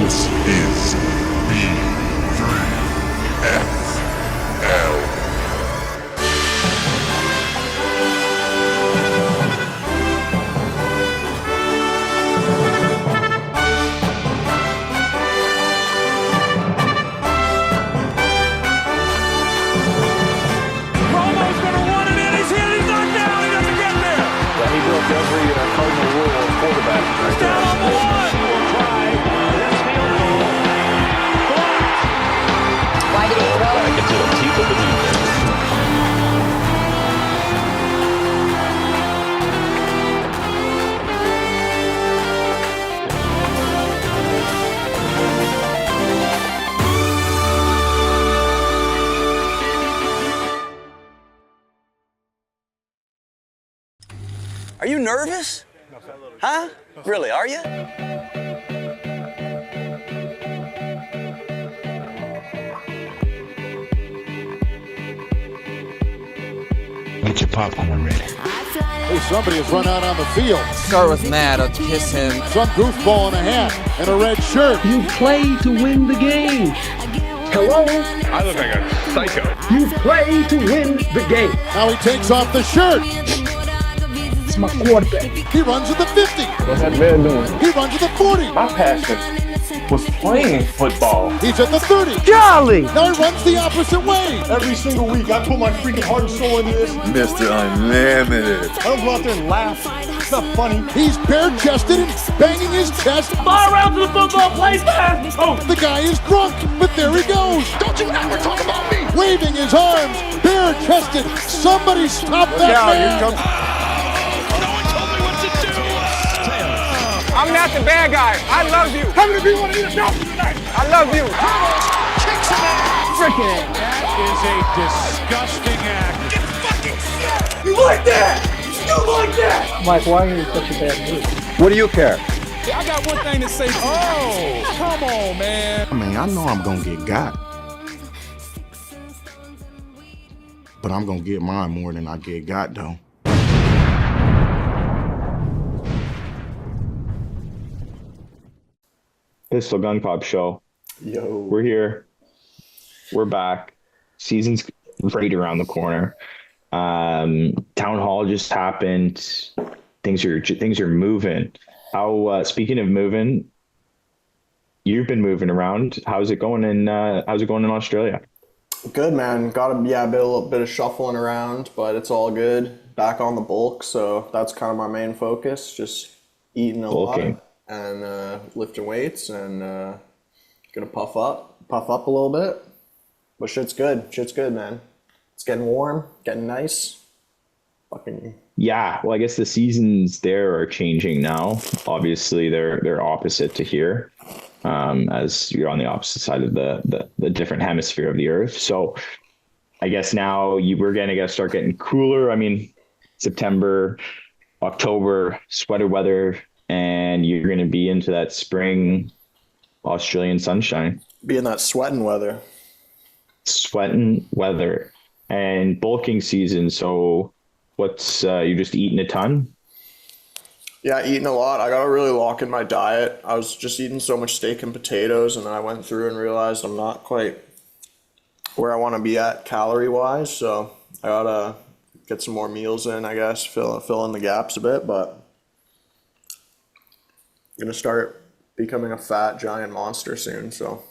This is B3FL. Romo's going to run it in. He's hit. He's not down. He doesn't get there. Yeah, he broke every cardinal rule of quarterback. He's down on the one. Try this field goal. Blocked. Why did he throw? Back into the teeth of the defense. Are you nervous? Huh? Really, are you? Get your popcorn ready. Hey, somebody has run out on the field. Start with Matt, I'll kiss him. Some goofball in a hat and a red shirt. You play to win the game. Hello? I look like a psycho. You play to win the game. Now he takes off the shirt. It's my quarterback. He runs at the 50. What's that man doing? He runs at the 40. My passion was playing football. He's at the 30. Golly! Now he runs the opposite way. Every single week, I put my freaking heart and soul into this. Mr. Unlimited. I don't go out there and laugh. It's not funny. He's bare-chested and banging his chest. Fire around to the football. Play pass. Oh. The guy is drunk, but there he goes. Don't you ever talk about me. Waving his arms, bare-chested. Somebody stop that man. I'm not the bad guy. I love you. I'm gonna be one of your doctors tonight. I love you. Kicks him out. Freaking. That is a disgusting act. Get fucking sick. You like that? You like that? Mike, why are you in such a bad mood? What do you care? I got one thing to say. Oh, come on, man. I mean, I know I'm gonna get got, but I'm gonna get mine more than I get got, though. Pistol Gun Pop Show. Yo. We're here. We're back. Season's right around the corner. Town Hall just happened. Things are moving. How? Speaking of moving, you've been moving around. How's it going in Australia? Good, man. Got a little bit of shuffling around, but it's all good. Back on the bulk, so that's kind of my main focus. Just eating a Bulking. lot and lifting weights and gonna puff up a little bit. But shit's good, man. It's getting warm, getting nice. Fucking Yeah, well, I guess the seasons there are changing now. Obviously, they're opposite to here, as you're on the opposite side of the different hemisphere of the Earth. So, I guess now we're gonna start getting cooler. I mean, September, October, sweater weather, and you're gonna be into that spring Australian sunshine. be in that sweating weather. Sweating weather and bulking season. So, what's you just eating a ton? Yeah, eating a lot. I gotta really lock in my diet. I was just eating so much steak and potatoes, and then I went through and realized I'm not quite where I want to be at calorie-wise. So I gotta get some more meals in, I guess, fill in the gaps a bit. But I'm gonna start becoming a fat giant monster soon. So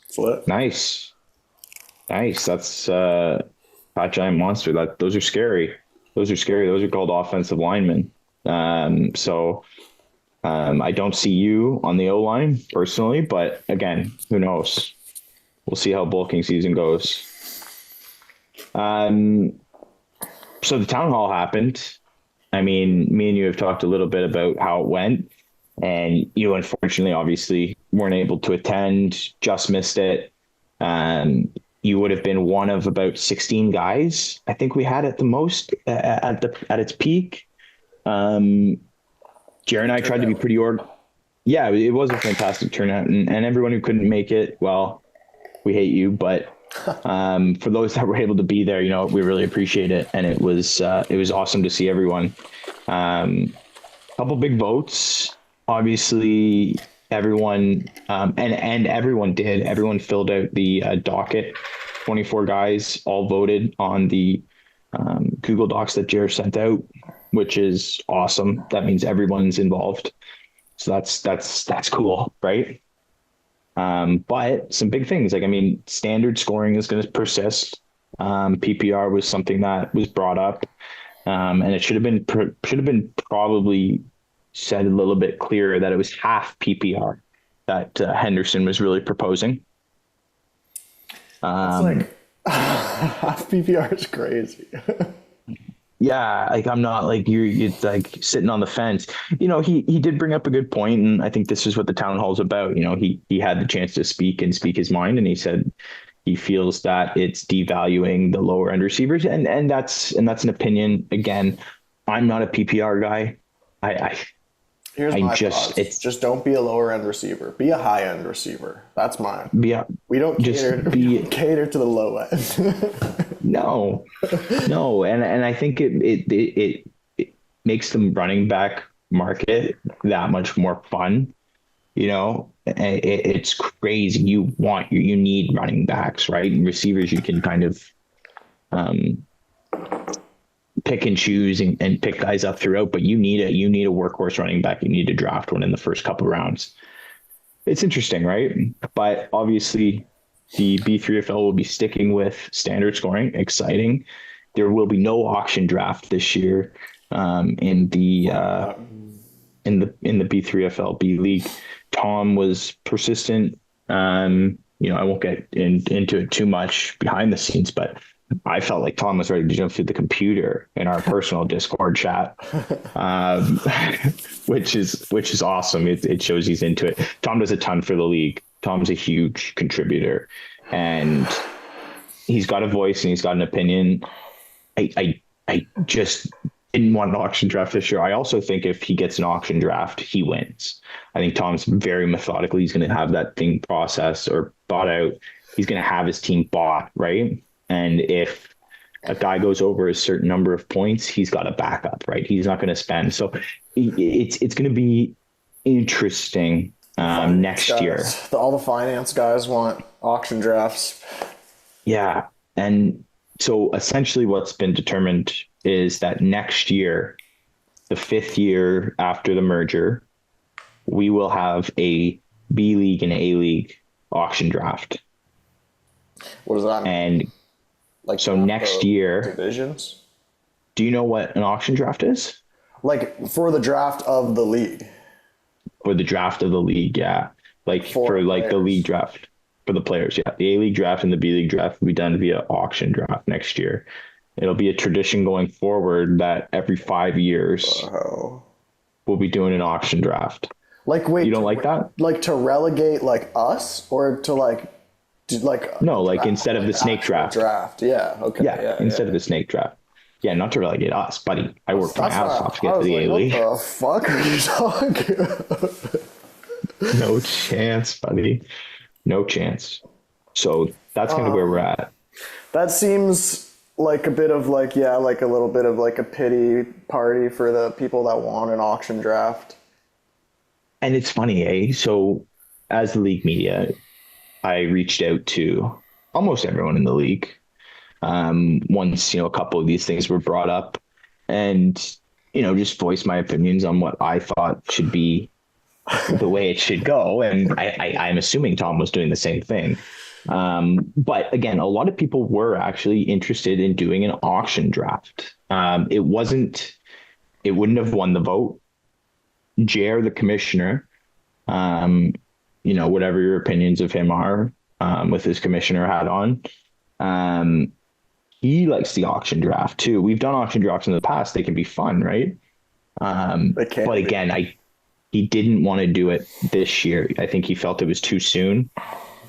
it's lit. Nice. That's fat giant monster. Those are scary. Those are called offensive linemen. So I don't see you on the O-line personally, but again, who knows? We'll see how bulking season goes. So the town hall happened. I mean, me and you have talked a little bit about how it went, and you unfortunately, obviously, weren't able to attend, just missed it. You would have been one of about 16 guys I think we had at the most at its peak. Jared and I tried to be pretty Yeah, it was a fantastic turnout, and everyone who couldn't make it, well, we hate you, but for those that were able to be there, we really appreciate it, and it was awesome to see everyone. Couple big votes, obviously. everyone, and everyone filled out the docket. 24 guys all voted on the Google Docs that Jared sent out, which is awesome. That means everyone's involved. So that's cool, right? But some big things, like, I mean, standard scoring is going to persist. PPR was something that was brought up, and it should have been probably said a little bit clearer that it was half PPR that Henderson was really proposing. It's like half PPR is crazy. Yeah, like, I'm not like you're like sitting on the fence. You know, he did bring up a good point, and I think this is what the town hall's about. You know, he had the chance to speak his mind, and he said he feels that it's devaluing the lower end receivers, and that's an opinion. Again, I'm not a PPR guy. Here's my thoughts. It's just don't be a lower end receiver. Be a high end receiver. That's mine. We don't cater to the low end. No, and I think it makes the running back market that much more fun. You know, it's crazy. You need running backs, right? Receivers, you can kind of pick and choose and pick guys up throughout, but you need a workhorse running back. You need to draft one in the first couple rounds. It's interesting, right? But obviously the B3FL will be sticking with standard scoring. Exciting. There will be no auction draft this year in the B3FL B League. Tom was persistent. You know, I won't get into it too much behind the scenes, but I felt like Tom was ready to jump through the computer in our personal Discord chat, which is awesome. It shows he's into it. Tom does a ton for the league. Tom's a huge contributor, and he's got a voice and he's got an opinion. I just didn't want an auction draft this year. I also think if he gets an auction draft, he wins. I think Tom's very methodically. He's going to have that thing processed or bought out. He's going to have his team bought, right? And if a guy goes over a certain number of points, he's got a backup, right? He's not going to spend. So it's going to be interesting next year. All the finance guys want auction drafts. Yeah. And so essentially what's been determined is that next year, the 5th year after the merger, we will have a B League and A League auction draft. What does that mean? And like, so next year, divisions. Do you know what an auction draft is? Like for the draft of the league. For the draft of the league, yeah. Like for like the league draft for the players, yeah. The A League draft and the B League draft will be done via auction draft next year. It'll be a tradition going forward that every 5 years we'll be doing an auction draft. Like, wait, you don't like that? Like to relegate like us, or to like no, like instead of the snake draft. Yeah. Okay. Yeah. Instead of the snake draft. Yeah, not to relegate us, buddy. I worked my ass off to get to the A League. What the fuck are you talking about? No chance, buddy. No chance. So that's kind of where we're at. That seems like a bit of like, yeah, like a little bit of like a pity party for the people that want an auction draft. And it's funny, eh? So as the league media, I reached out to almost everyone in the league. Once, a couple of these things were brought up, and, just voiced my opinions on what I thought should be the way it should go. And I'm assuming Tom was doing the same thing. But again, a lot of people were actually interested in doing an auction draft. It wouldn't have won the vote. Jer, the commissioner, whatever your opinions of him are, with his commissioner hat on, he likes the auction draft too. We've done auction drafts in the past. They can be fun, right? But again, he didn't want to do it this year. I think he felt it was too soon.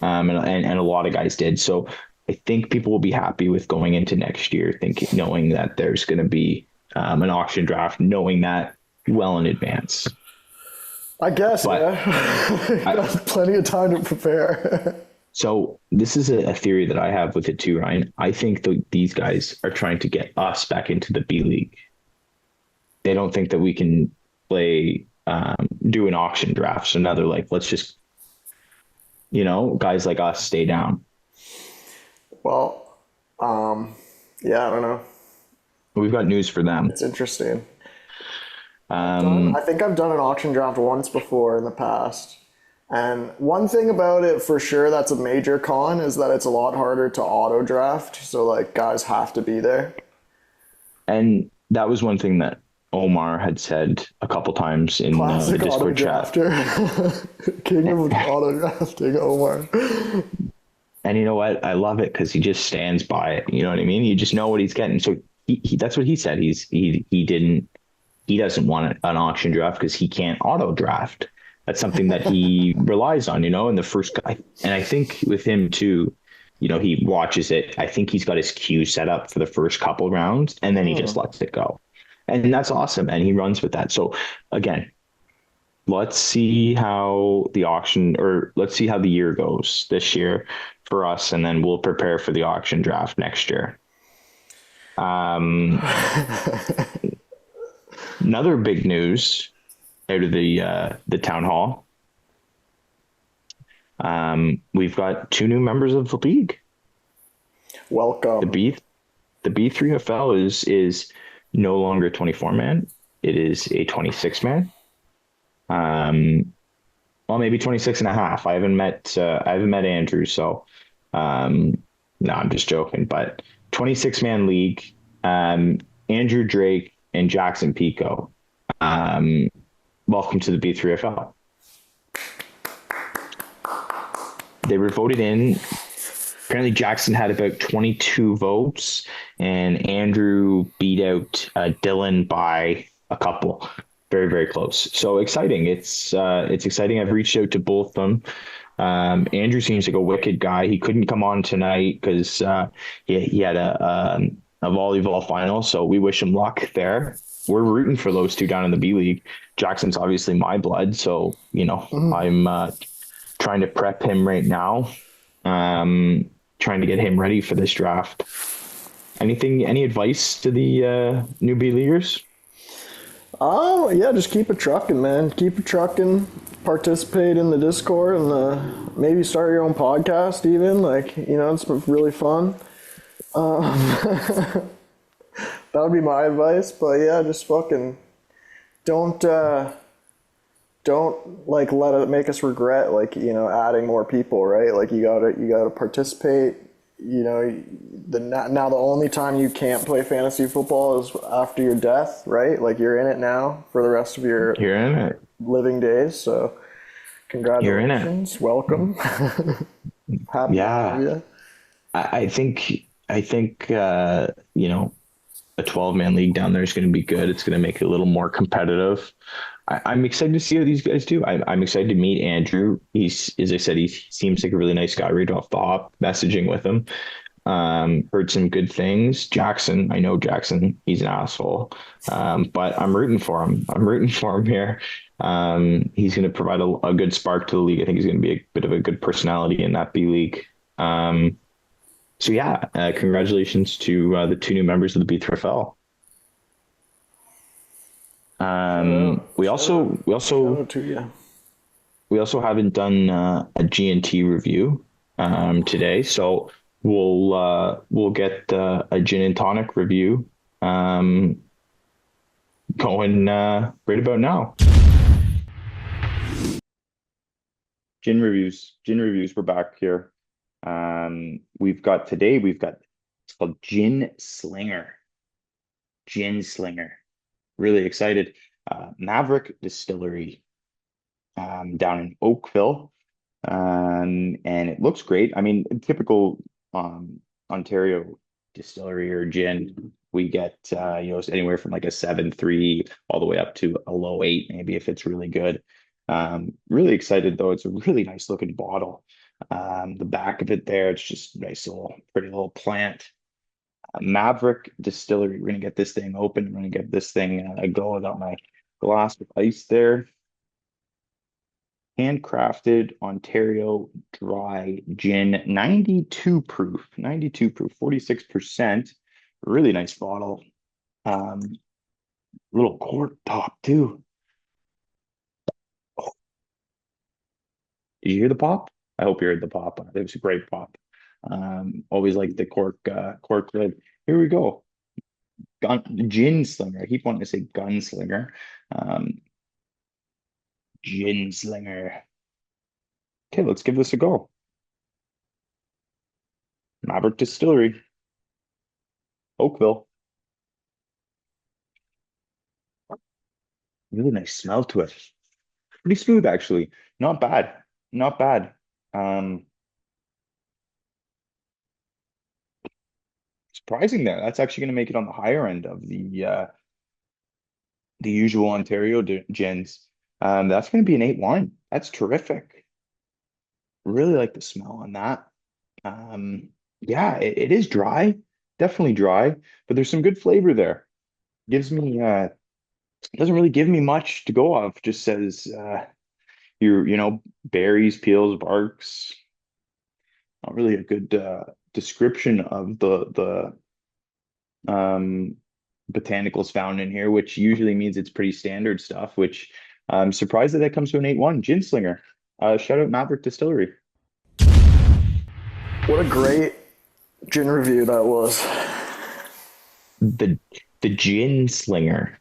And a lot of guys did. So I think people will be happy with going into next year, knowing that there's going to be an auction draft, knowing that well in advance. I guess, yeah. Plenty of time to prepare. So this is a theory that I have with it too, Ryan. I think these guys are trying to get us back into the B League. They don't think that we can play do an auction draft. So now they're like, let's just, guys like us stay down. Well, yeah, I don't know. We've got news for them. It's interesting. I think I've done an auction draft once before in the past. And one thing about it for sure that's a major con is that it's a lot harder to auto draft. So like guys have to be there. And that was one thing that Omar had said a couple times in the Discord chat. King of auto drafting, Omar. And you know what? I love it because he just stands by it. You know what I mean? You just know what he's getting. So he that's what he said. He doesn't want an auction draft because he can't auto draft. That's something that he relies on, and the first guy. And I think with him too, he watches it. I think he's got his queue set up for the first couple rounds and then he just lets it go. And that's awesome. And he runs with that. So again, let's see how let's see how the year goes this year for us. And then we'll prepare for the auction draft next year. Another big news out of the town hall. We've got 2 new members of the league. Welcome. The B3FL is no longer 24-man. It is a 26-man. Well, maybe 26 and a half. I haven't met Andrew, so no, I'm just joking. But 26-man league. Andrew Drake and Jackson Pico. Welcome to the B3FL. They were voted in. Apparently Jackson had about 22 votes and Andrew beat out Dylan by a couple. Very, very close. So exciting. It's exciting. I've reached out to both of them. Andrew seems like a wicked guy. He couldn't come on tonight because he had a volleyball final. So we wish him luck there. We're rooting for those 2 down in the B League. Jackson's obviously my blood, so I'm trying to prep him right now. Trying to get him ready for this draft. Any advice to the new B Leaguers? Oh yeah, just keep it trucking, man. Keep it trucking. Participate in the Discord and maybe start your own podcast. Even it's really fun. That would be my advice, but yeah, just fucking don't let it make us regret adding more people, right? You gotta participate. Now the only time you can't play fantasy football is after your death, right? You're in it now for the rest of your living days. So congratulations, you're in it. Welcome. Happy to have you. I think a 12-man league down there is going to be good. It's going to make it a little more competitive. I'm excited to see how these guys do. I'm excited to meet Andrew. As I said, he seems like a really nice guy right off the hop, messaging with him. Heard some good things. Jackson, I know Jackson, he's an asshole. But I'm rooting for him. I'm rooting for him here. He's going to provide a good spark to the league. I think he's going to be a bit of a good personality in that B League. So yeah, congratulations to the 2 new members of the B3FL. We also haven't done a GNT review today, so we'll get a gin and tonic review going right about now. Gin reviews. We're back here. We've got it's called Gin Slinger. Really excited. Maverick Distillery down in Oakville. And it looks great. I mean, typical Ontario distillery or gin, we get anywhere from like a 7.3 all the way up to a low 8, maybe if it's really good. Really excited though. It's a really nice looking bottle. The back of it there, it's just a nice pretty little plant. Maverick Distillery. We're gonna get this thing open. We're gonna get this thing go. I got my glass of ice there. Handcrafted Ontario dry gin, 92 proof, 46%. Really nice bottle. Little cork top too. Did you hear the pop? I hope you heard the pop. It was a great pop. Always like the cork lid. Here we go. Gin slinger. I keep wanting to say gunslinger. Gin slinger. Okay, let's give this a go. Maverick Distillery, Oakville. Really nice smell to it. Pretty smooth, actually. Not bad. Not bad. Surprising there. That's actually going to make it on the higher end of the usual Ontario gins. That's going to be an 8-1. That's terrific. Really like the smell on that. Yeah, it is dry, definitely dry, but there's some good flavor there. Gives me doesn't really give me much to go off. Just says berries, peels, barks. Not really a good description of the botanicals found in here, which usually means it's pretty standard stuff, which I'm surprised that comes to an 8-1. Gin Slinger. Shout out Maverick Distillery. What a great gin review that was. The Gin Slinger.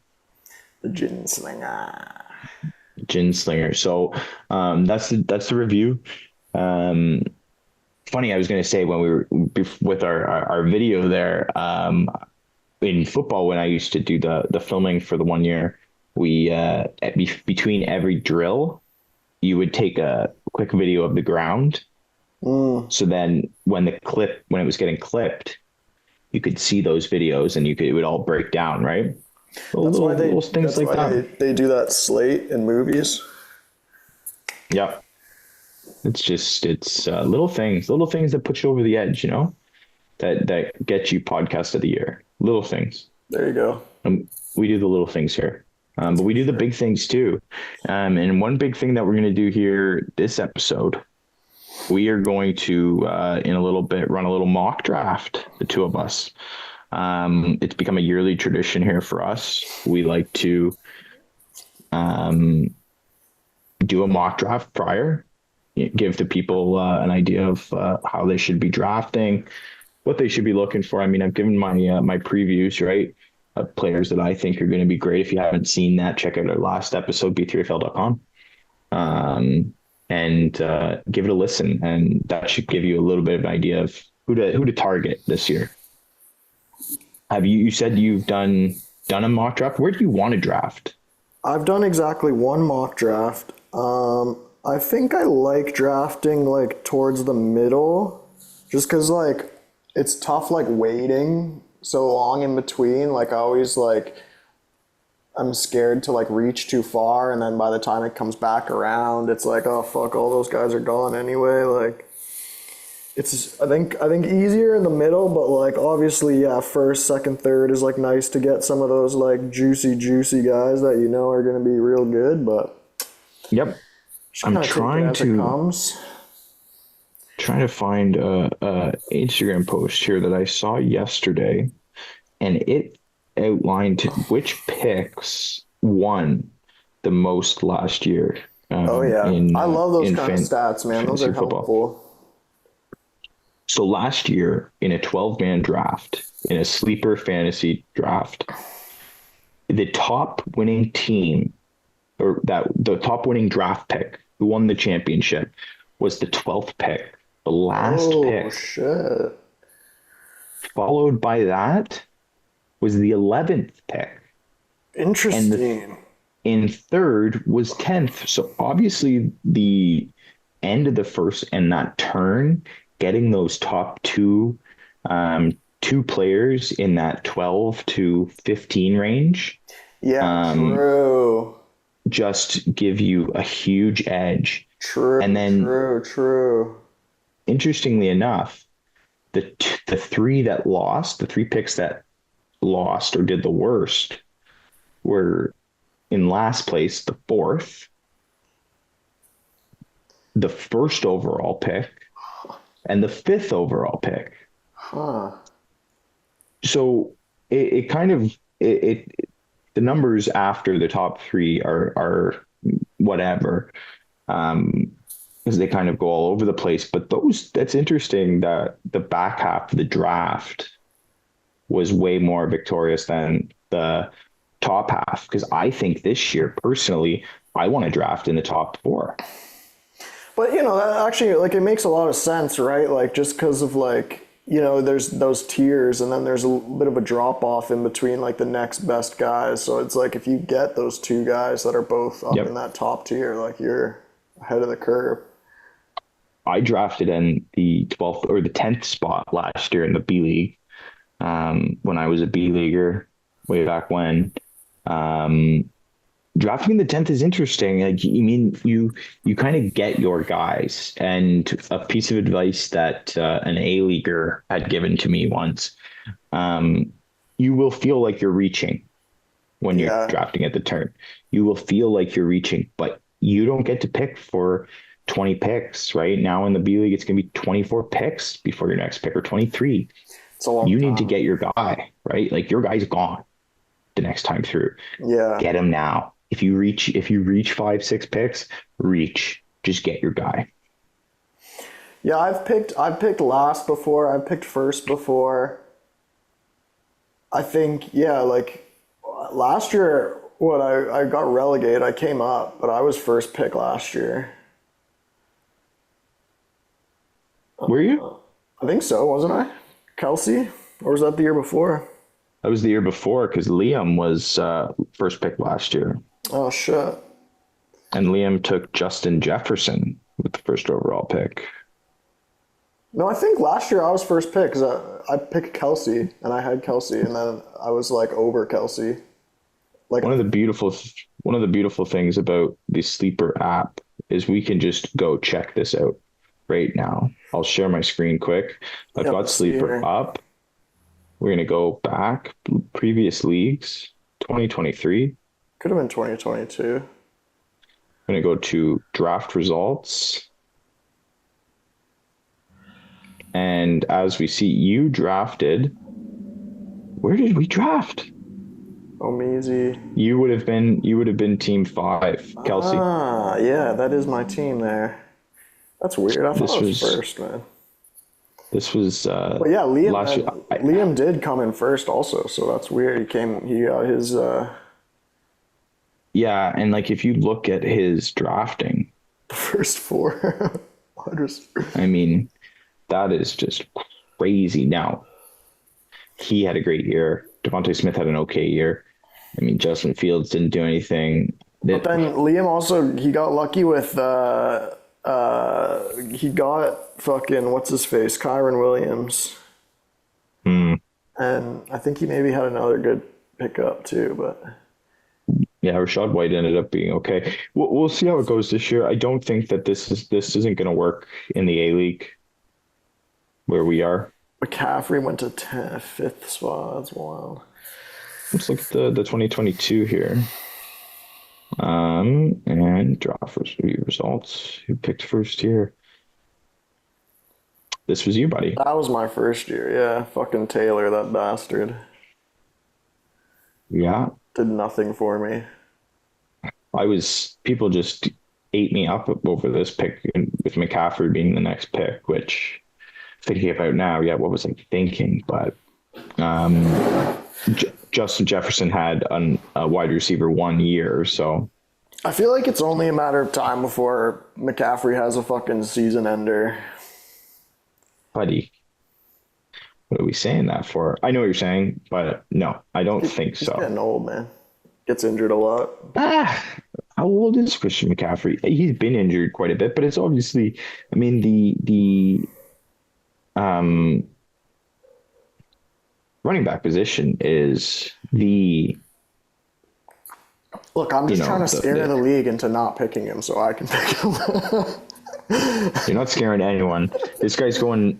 The Gin Slinger. Gin Slinger. So that's the review. Funny, I was going to say when we were with our video there in football, when I used to do the filming for the 1 year, we between every drill, you would take a quick video of the ground. So then when it was getting clipped, you could see those videos and it would all break down, right? That's why they do that slate in movies. Yeah. It's little things that put you over the edge, that get you podcast of the year. Little things. There you go. We do the little things here. But we do the big things too. And one big thing that we're going to do here this episode, we are going to, in a little bit, run a little mock draft, the two of us. It's become a yearly tradition here for us. We like to do a mock draft prior, give the people an idea of how they should be drafting, what they should be looking for. I mean, I've given my my previews, right, of players that I think are going to be great. If you haven't seen that, check out our last episode, b3fl.com. And give it a listen, and that should give you a little bit of an idea of who to target this year. Have you said you've done a mock draft? Where do you want to draft? I've done exactly one mock draft. I think I like drafting like towards the middle, just because like it's tough like waiting so long in between. Like I always I'm scared to like reach too far, and then by the time it comes back around, it's like, oh fuck, all those guys are gone anyway. Like it's I think easier in the middle, but like obviously, yeah, first, second, third is like nice to get some of those like juicy guys that are gonna be real good. But yep, I'm trying to find a Instagram post here that I saw yesterday, and it outlined which picks won the most last year. I love those kind of stats, man. Those are helpful. So last year in a 12-man draft, in a sleeper fantasy draft, the top winning team, or the top winning draft pick who won the championship, was the 12th pick, the last pick. Shit. Followed by that was the 11th pick. Interesting. And in third was 10th. So obviously the end of the first and that turn, getting those top two players in that 12 to 15 range. Yeah, true. Just give you a huge edge. True. And then true. Interestingly enough, the three picks that lost or did the worst were in last place, the 4th, the 1st overall pick, and the 5th overall pick. So it kind of the numbers after the top three are whatever. because they kind of go all over the place. But that's interesting that the back half of the draft was way more victorious than the top half. Because I think this year, personally, I want to draft in the top 4. But, you know, that actually, like, it makes a lot of sense, right? Like, just because of, like, you know, there's those tiers, and then there's a bit of a drop-off in between, like, the next best guys. So it's like, if you get those 2 guys that are both up in that top tier, like, you're ahead of the curve. I drafted in the 12th or the 10th spot last year in the B League, when I was a B leaguer way back when. Drafting in the 10th is interesting. Like, you mean, you kind of get your guys. And a piece of advice that an A-leaguer had given to me once, you will feel like you're reaching when you're drafting at the turn. You will feel like you're reaching, but you don't get to pick for 20 picks, right? Now in the B League, it's going to be 24 picks before your next pick, or 23. It's a long You time. need to get your guy, right? Like, your guy's gone the next time through. Yeah. Get him now. If you reach 5-6 picks, just get your guy. Yeah, I've picked last before. I've picked first before. I think, yeah, like last year, I got relegated. I came up, but I was first pick last year. Were you? I think so, wasn't I? Kelsey? Or was that the year before? That was the year before, because Liam was first pick last year. Oh, shit. And Liam took Justin Jefferson with the first overall pick. No, I think last year I was first pick because I picked Kelsey, and I had Kelsey, and then I was like over Kelsey. Like, one of the beautiful things about the Sleeper app is we can just go check this out right now. I'll share my screen quick. I've got Sleeper up. We're going to go back, previous leagues, 2023. Could have been 2022. I'm going to go to draft results. And as we see, you drafted. Where did we draft? Omizi. You would have been team 5, Kelsey. Ah, yeah, that is my team there. That's weird. I thought it was first, man. This was but yeah, Liam last year. Liam did come in first also, so that's weird. He got his yeah, and like if you look at his drafting, the first 4. I mean, that is just crazy. Now, he had a great year. Devontae Smith had an okay year. I mean, Justin Fields didn't do anything. But then Liam also, he got lucky with he got fucking what's his face, Kyron Williams. And I think he maybe had another good pickup too, but yeah, Rashad White ended up being okay. We'll see how it goes this year. I don't think that this isn't going to work in the A-League where we are. McCaffrey went to 5th spot. That's wild. Let's look at the 2022 here. And draft results. Who picked first here? This was you, buddy. That was my first year. Yeah, fucking Taylor, that bastard. Yeah. Did nothing for me. People just ate me up over this pick with McCaffrey being the next pick, which thinking about now, yeah, what was I thinking? But Justin Jefferson had a wide receiver 1 year, so I feel like it's only a matter of time before McCaffrey has a fucking season ender. Buddy, what are we saying that for? I know what you're saying, but no, I don't think so. He's getting old, man. Gets injured a lot. How old is Christian McCaffrey? He's been injured quite a bit, but it's obviously, I mean, the running back position is the. Look, I'm just trying to scare the league into not picking him so I can pick him. You're not scaring anyone. This guy's going,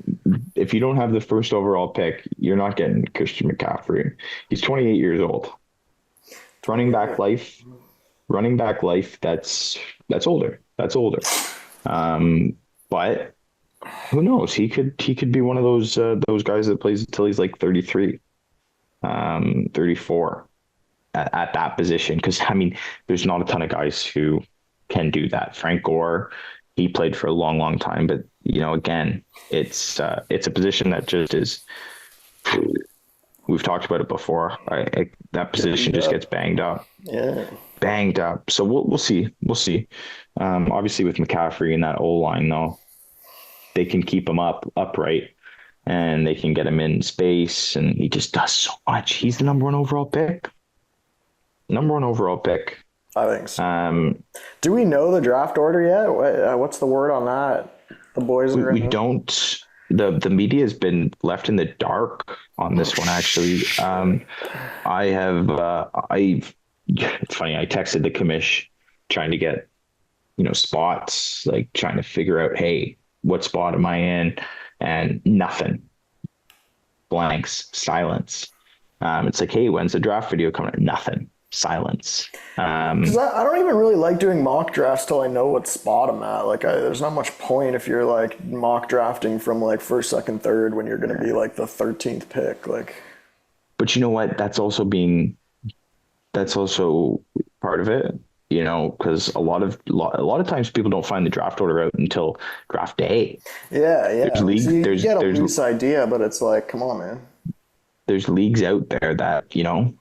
if you don't have the first overall pick, you're not getting Christian McCaffrey. He's 28 years old. Running back life, that's older. That's older. But who knows? He could be one of those guys that plays until he's like 33, 34 at that position. Because, I mean, there's not a ton of guys who can do that. Frank Gore he played for a long, long time. But again, it's a position that just is. We've talked about it before. That position just gets banged up. Yeah. Banged up. So we'll see. We'll see. Obviously, with McCaffrey and that O line, though, they can keep him upright, and they can get him in space, and he just does so much. He's the number 1 overall pick. Number 1 overall pick. I think so. Do we know the draft order yet? What's the word on that? The boys. We don't. The media has been left in the dark on this one. Actually, it's funny. I texted the commish trying to get spots, like trying to figure out, hey, what spot am I in? And nothing. Blanks, silence. It's like, hey, when's the draft video coming? Nothing. Silence. I don't even really like doing mock drafts till I know what spot I'm at. Like, there's not much point if you're like mock drafting from like first, second, third when you're going to be like the 13th pick. Like, but you know what? That's also part of it. Because a lot of times people don't find the draft order out until draft day. Yeah. You get a loose idea, but it's like, come on, man. There's leagues out there that you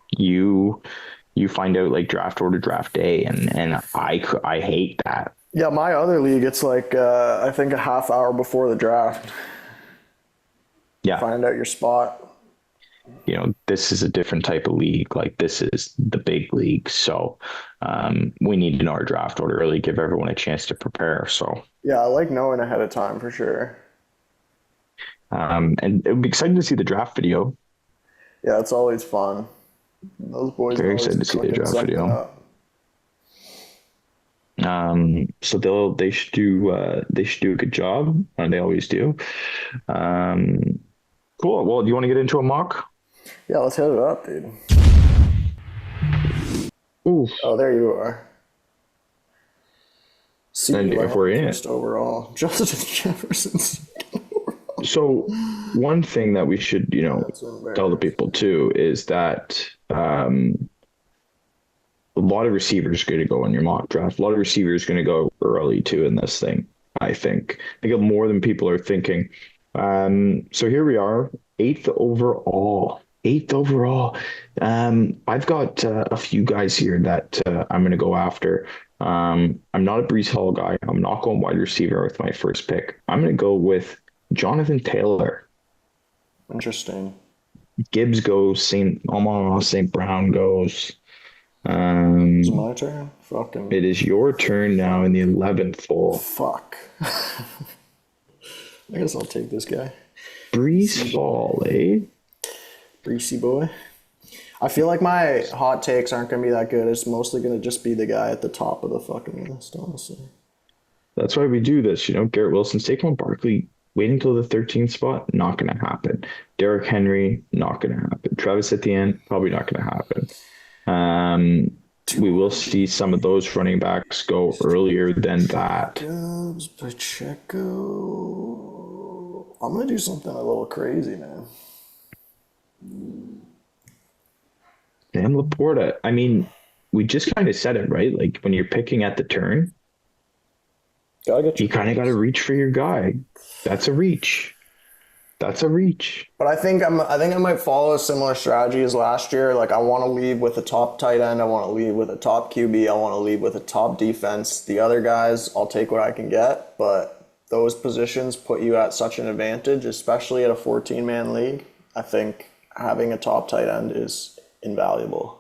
find out like draft order, draft day, and I hate that. Yeah, my other league, it's like I think a half hour before the draft. Yeah, find out your spot. This is a different type of league. Like, this is the big league, so we need to know our draft order early, give everyone a chance to prepare. So yeah, I like knowing ahead of time for sure. And it would be exciting to see the draft video. Yeah, it's always fun. Those boys. Very excited to see the draft video. So they should do a good job, and they always do. Cool. Well, do you want to get into a mock? Yeah, let's hit it up, dude. Ooh. Oh, there you are. And if we're in it overall, Justin Jefferson. So one thing that we should, tell the people too is that a lot of receivers are going to go in your mock draft. A lot of receivers are going to go early too in this thing. I think more than people are thinking. So here we are, 8th overall. I've got a few guys here that I'm going to go after. I'm not a Breece Hall guy. I'm not going wide receiver with my first pick. I'm going to go with Jonathan Taylor. Interesting. Gibbs goes. St. Brown goes. It's my turn? Fucking. It is your turn now in the 11th hole. Fuck. I guess I'll take this guy. Breece Hall, eh? Breezy boy. I feel like my hot takes aren't going to be that good. It's mostly going to just be the guy at the top of the fucking list, honestly. That's why we do this, Garrett Wilson, Saquon Barkley, waiting until the 13th spot, not going to happen. Derrick Henry, not going to happen. Travis Etienne, probably not going to happen. We will see some of those running backs go earlier than that. Jacobs, Pacheco. I'm going to do something a little crazy, man. Dan Laporta. I mean, we just kind of said it, right? Like, when you're picking at the turn, you kind of got to reach for your guy. That's a reach. But I think I might follow a similar strategy as last year. Like, I want to lead with a top tight end. I want to lead with a top QB. I want to lead with a top defense. The other guys, I'll take what I can get. But those positions put you at such an advantage, especially at a 14-man league. I think having a top tight end is invaluable.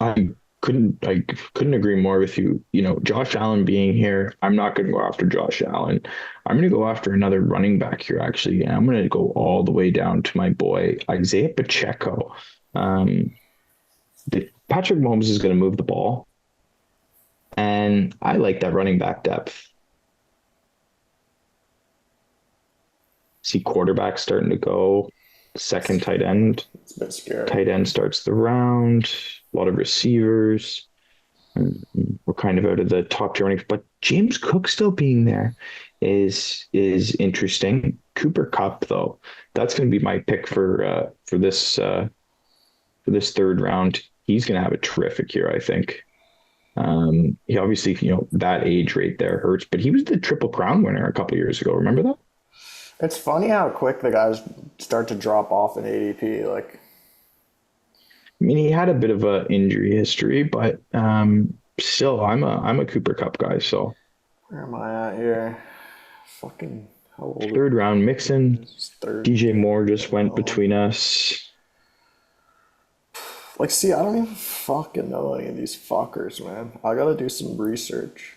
I couldn't agree more with you. Josh Allen being here, I'm not going to go after Josh Allen. I'm going to go after another running back here, actually. And I'm going to go all the way down to my boy, Isaiah Pacheco. Patrick Mahomes is going to move the ball. And I like that running back depth. See quarterback starting to go. Second tight end. It's a bit scary. Tight end starts the round. A lot of receivers. We're kind of out of the top tier running, but James Cook still being there is interesting. Cooper Kupp, though, that's going to be my pick for this third round. He's going to have a terrific year, I think. He obviously, that age right there hurts, but he was the Triple Crown winner a couple years ago. Remember that? It's funny how quick the guys start to drop off in ADP. Like, I mean, he had a bit of a injury history, but still, I'm a Cooper Cup guy. So where am I at here? Fucking how old? Third round, Mixon, Third. DJ Moore just went between us. Like, see, I don't even fucking know any of these fuckers, man. I gotta do some research.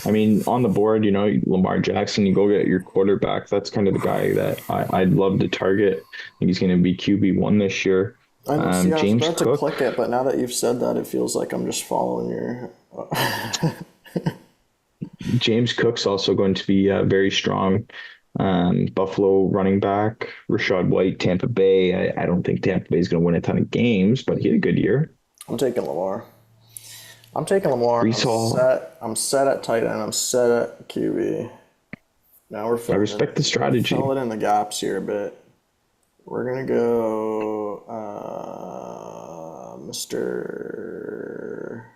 I mean, on the board, Lamar Jackson, you go get your quarterback. That's kind of the guy that I'd love to target. I think he's going to be QB1 this year. I know, see, James I was about Cook. to click it, but now that you've said that, it feels like I'm just following your... James Cook's also going to be very strong. Buffalo running back, Rashad White, Tampa Bay. I don't think Tampa Bay is going to win a ton of games, but he had a good year. I'm taking Lamar. I'm set at tight end. I'm set at QB. Now we're filling I respect the strategy. Fill it in the gaps here a bit. We're going to go Mr.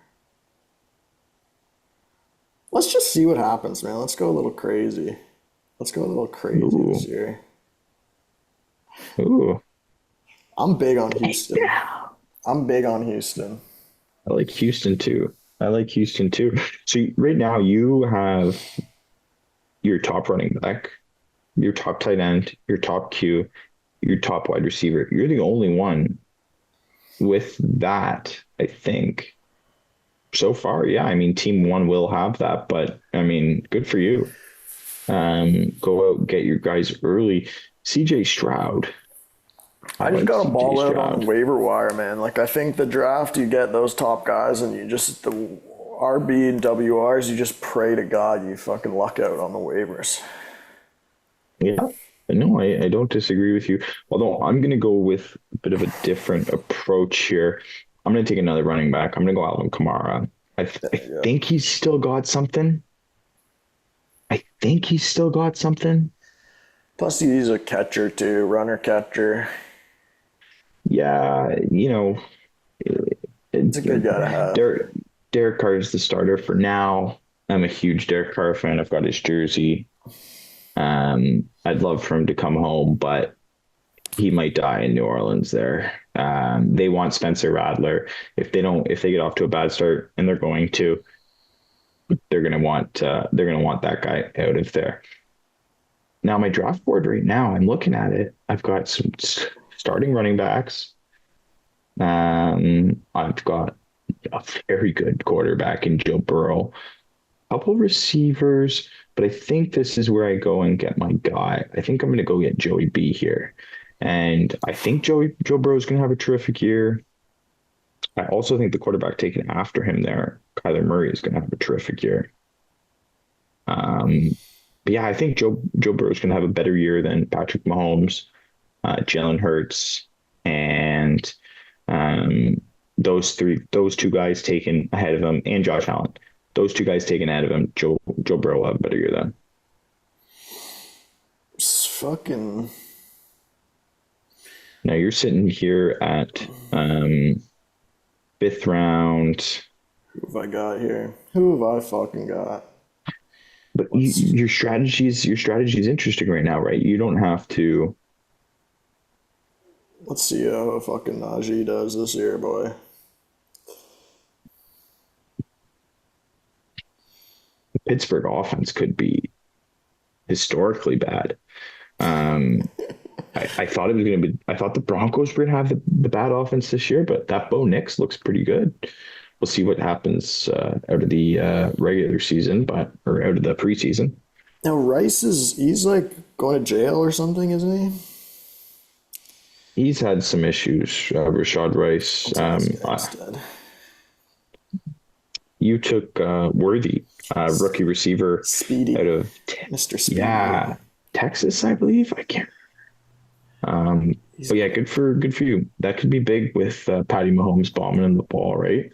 Let's just see what happens, man. Let's go a little crazy. Let's go a little crazy this year. Ooh. I'm big on Houston. I'm big on Houston. I like Houston too. So right now you have your top running back, your top tight end, your top Q, your top wide receiver. You're the only one with that, I think. So far, yeah. I mean, team one will have that, but I mean, good for you. Go out, get your guys early. CJ Stroud. I just got a ball out on the waiver wire, man. Like, I think the draft, you get those top guys, and you just, the RB and WRs, you just pray to God you fucking luck out on the waivers. Yeah, no, I don't disagree with you. Although I'm going to go with a bit of a different approach here. I'm going to take another running back. I'm going to go Alvin Kamara. I think he's still got something. Plus, he's a catcher, too. Runner catcher. Yeah, it's a good guy to have. Derek Carr is the starter for now. I'm a huge Derek Carr fan. I've got his jersey. I'd love for him to come home, but he might die in New Orleans there. They want Spencer Rattler. If they get off to a bad start, and they're going to want that guy out of there. Now, my draft board right now, I'm looking at it. I've got some starting running backs. I've got a very good quarterback in Joe Burrow. A couple receivers, but I think this is where I go and get my guy. I think I'm going to go get Joey B here. And I think Joe Burrow is going to have a terrific year. I also think the quarterback taken after him there, Kyler Murray, is going to have a terrific year. But yeah, I think Joe Burrow is going to have a better year than Patrick Mahomes, Jalen Hurts, and those two guys taken ahead of him, and Josh Allen. Those two guys taken ahead of him. Joe Burrow will have a better year than. Fucking. Now you're sitting here at 5th round. Who have I got here? Who have I fucking got? But your strategy is interesting right now, right? You don't have to. Let's see how fucking Najee does this year, boy. The Pittsburgh offense could be historically bad. I thought it was going to be. I thought the Broncos were going to have the bad offense this year, but that Bo Nix looks pretty good. We'll see what happens out of the regular season, or out of the preseason. Now Rice he's like going to jail or something, isn't he? He's had some issues. Rashad Rice. You took Worthy, rookie receiver, Speedy, out of Mr. Speedy. Yeah, Texas, I believe. I can't. But yeah, good for you. That could be big with Patty Mahomes bombing in the ball, right?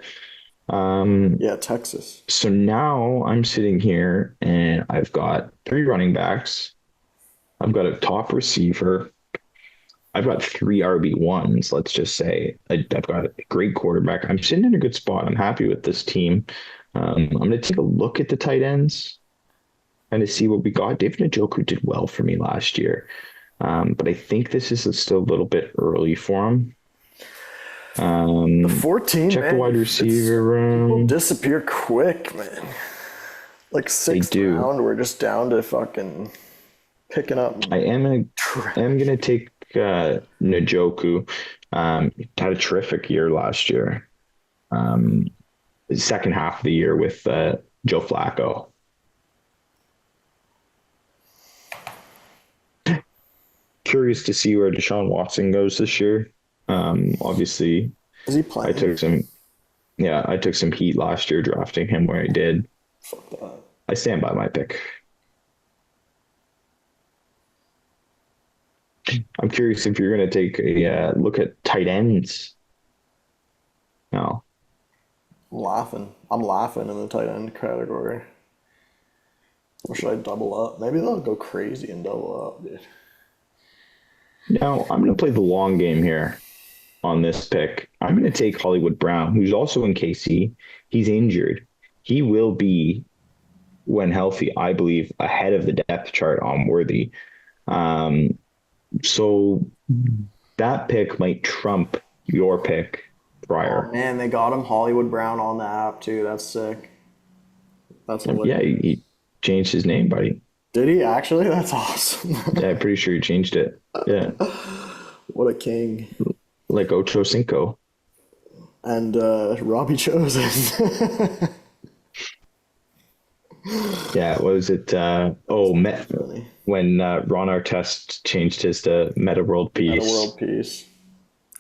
Yeah, Texas. So now I'm sitting here and I've got 3 running backs. I've got a top receiver. I've got 3 RB1s. Let's just say I've got a great quarterback. I'm sitting in a good spot. I'm happy with this team. I'm going to take a look at the tight ends and to see what we got. David Njoku did well for me last year, but I think this is still a little bit early for him. The 14, check man, the wide receiver people room. disappear quick, man. Like 6th round, we're just down to fucking picking up. I am gonna take Njoku. Had a terrific year last year. The second half of the year with Joe Flacco. Curious to see where Deshaun Watson goes this year. Obviously, is he playing? I took some heat last year drafting him where I did. Fuck that. I stand by my pick. I'm curious if you're going to take a look at tight ends. No. I'm laughing in the tight end category. Or should I double up? Maybe they'll go crazy and double up, dude. Now, I'm going to play the long game here on this pick. I'm going to take Hollywood Brown, who's also in KC. He's injured. He will be, when healthy, I believe, ahead of the depth chart on Worthy. So that pick might trump your pick prior. Oh, man, they got him Hollywood Brown on the app, too. That's sick. That's he changed his name, buddy. Did he actually? That's awesome. Yeah, I'm pretty sure he changed it. Yeah. What a king. Like Ocho Cinco. And Robbie Chosen. Yeah, what was it? When Ron Artest changed his to Meta World Peace. Meta World Peace.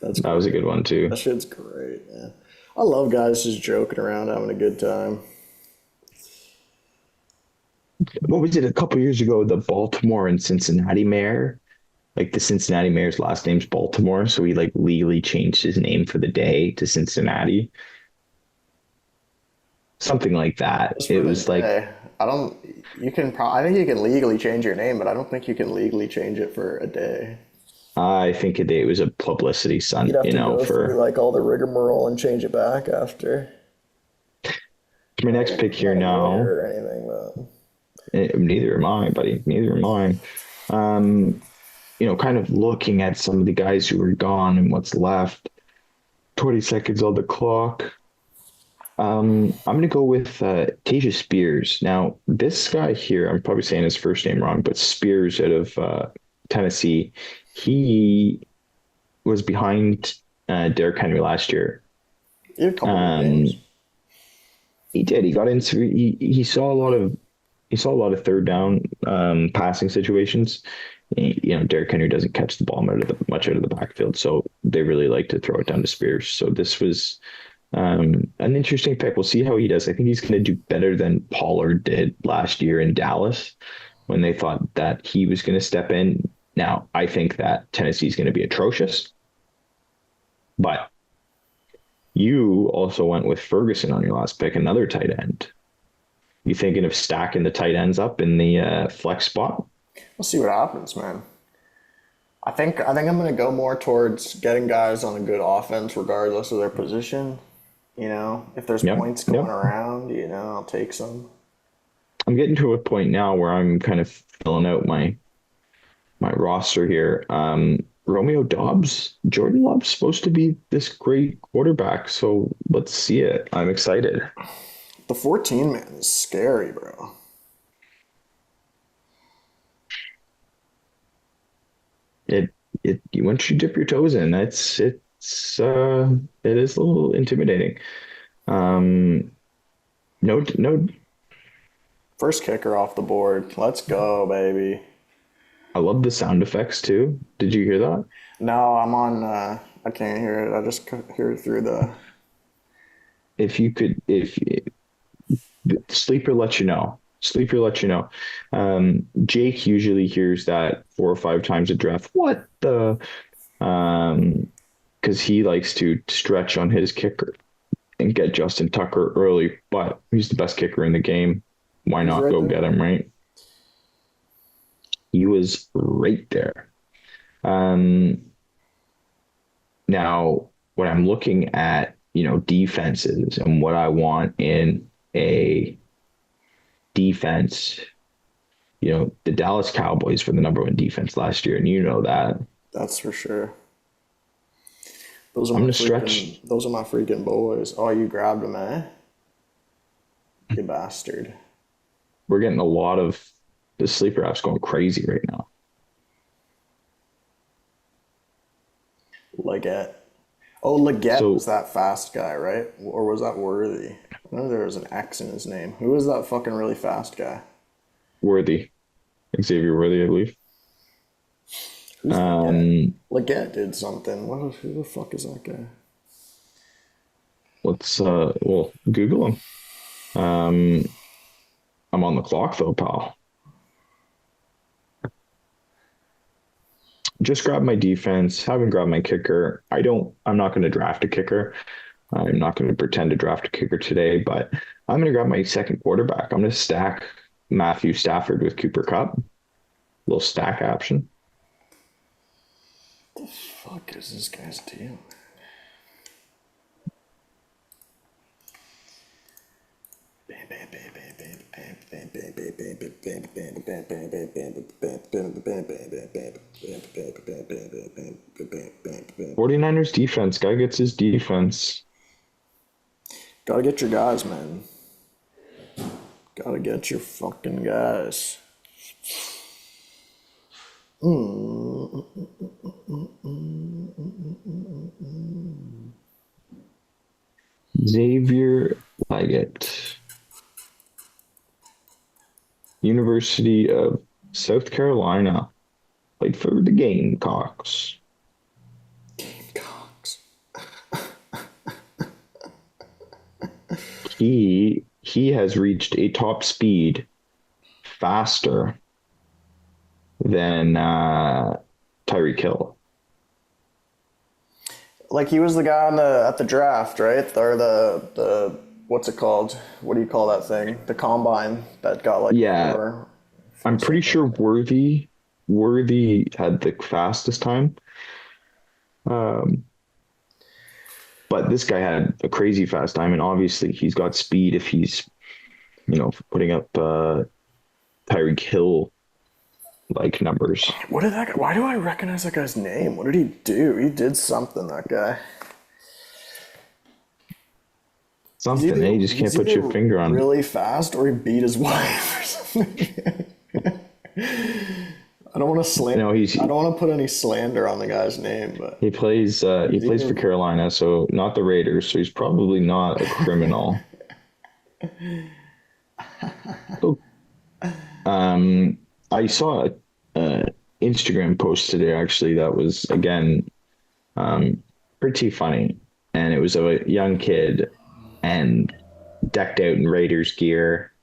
That was a good one, too. That shit's great, man. I love guys just joking around, having a good time. What was it a couple years ago? The Baltimore and Cincinnati mayor, like the Cincinnati mayor's last name's Baltimore, so he like legally changed his name for the day to Cincinnati. Something like that. It was like I think you can legally change your name, but I don't think you can legally change it for a day. I think a day it was a publicity stunt, You'd have to go through like all the rigmarole and change it back after. My next pick here now. Or anything, but... Neither am I, buddy. Neither am I. Kind of looking at some of the guys who are gone and what's left. 20 seconds on the clock. I'm going to go with Tasia Spears. Now, this guy here, I'm probably saying his first name wrong, but Spears out of Tennessee, he was behind Derrick Henry last year. He had a couple of games. He did. He got into. He saw a lot of third down passing situations. Derrick Henry doesn't catch the ball much out of the backfield, so they really like to throw it down to Spears. So this was an interesting pick. We'll see how he does. I think he's going to do better than Pollard did last year in Dallas when they thought that he was going to step in. Now, I think that Tennessee is going to be atrocious, but you also went with Ferguson on your last pick, another tight end. You thinking of stacking the tight ends up in the flex spot? We'll see what happens, man. I think I'm going to go more towards getting guys on a good offense regardless of their position. If there's points going around, I'll take some. I'm getting to a point now where I'm kind of filling out my roster here. Romeo Doubs, Jordan Love's supposed to be this great quarterback, so let's see it. I'm excited. The 14 man is scary, bro. Once you dip your toes in, it is a little intimidating. No. First kicker off the board. Let's go, baby. I love the sound effects too. Did you hear that? No, I'm on. I can't hear it. I just hear it through the. If Sleeper lets you know. Jake usually hears that 4 or 5 times a draft. What the? Because he likes to stretch on his kicker and get Justin Tucker early, but he's the best kicker in the game. Why not go get him, right? He was right there. Now, when I'm looking at, defenses and what I want in a defense, the Dallas Cowboys were the number one defense last year, and you know that. That's for sure. Those are I'm my gonna stretch. Those are my freaking boys. Oh, you grabbed them, eh? You bastard. We're getting a lot of the sleeper apps going crazy right now. Leggett. Oh, Leggett So- was that fast guy, right? Or was that Worthy? I know there was an X in his name. Who was that fucking really fast guy? Worthy. Xavier Worthy, I believe. Leggett did something. Who the fuck is that guy? Let's Google him. I'm on the clock though, pal. Just grabbed my defense, haven't grabbed my kicker. I'm not going to draft a kicker. I'm not going to pretend to draft a kicker today, but I'm going to grab my second quarterback. I'm going to stack Matthew Stafford with Cooper Kupp. Little stack option. What the fuck is this guy's deal? '49ers defense. Guy gets his defense. Gotta get your guys, man. Gotta get your fucking guys. Xavier Leggett. University of South Carolina. Played for the Gamecocks. Gamecocks. He has reached a top speed faster than Tyreek Hill. Like he was the guy at the draft, right? Or the what's it called? What do you call that thing? The combine that got like I'm pretty sure Worthy had the fastest time. But this guy had a crazy fast time, and obviously he's got speed if he's, putting up Tyreek Hill like numbers. What did that guy, why do I recognize that guy's name? What did he do? He did something, that guy. Something, you just can't put your finger on it. Really fast, or he beat his wife or something. I don't want to slander. I don't want to put any slander on the guy's name, but he plays for Carolina, so not the Raiders. So he's probably not a criminal. I saw a Instagram post today actually that was again pretty funny, and it was of a young kid and decked out in Raiders gear,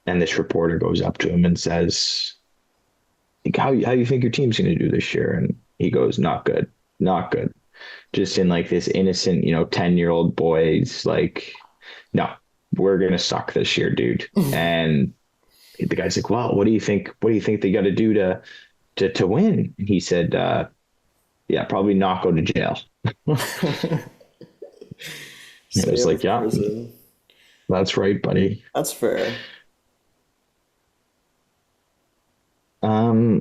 and this reporter goes up to him and says, how you think your team's going to do this year? And he goes, not good, just in like this innocent 10-year-old boy's like, no, we're going to suck this year, dude. And the guy's like, well, what do you think they got to do to win? And he said, yeah, probably not go to jail. It was like, yeah, prison. That's right, buddy. That's fair.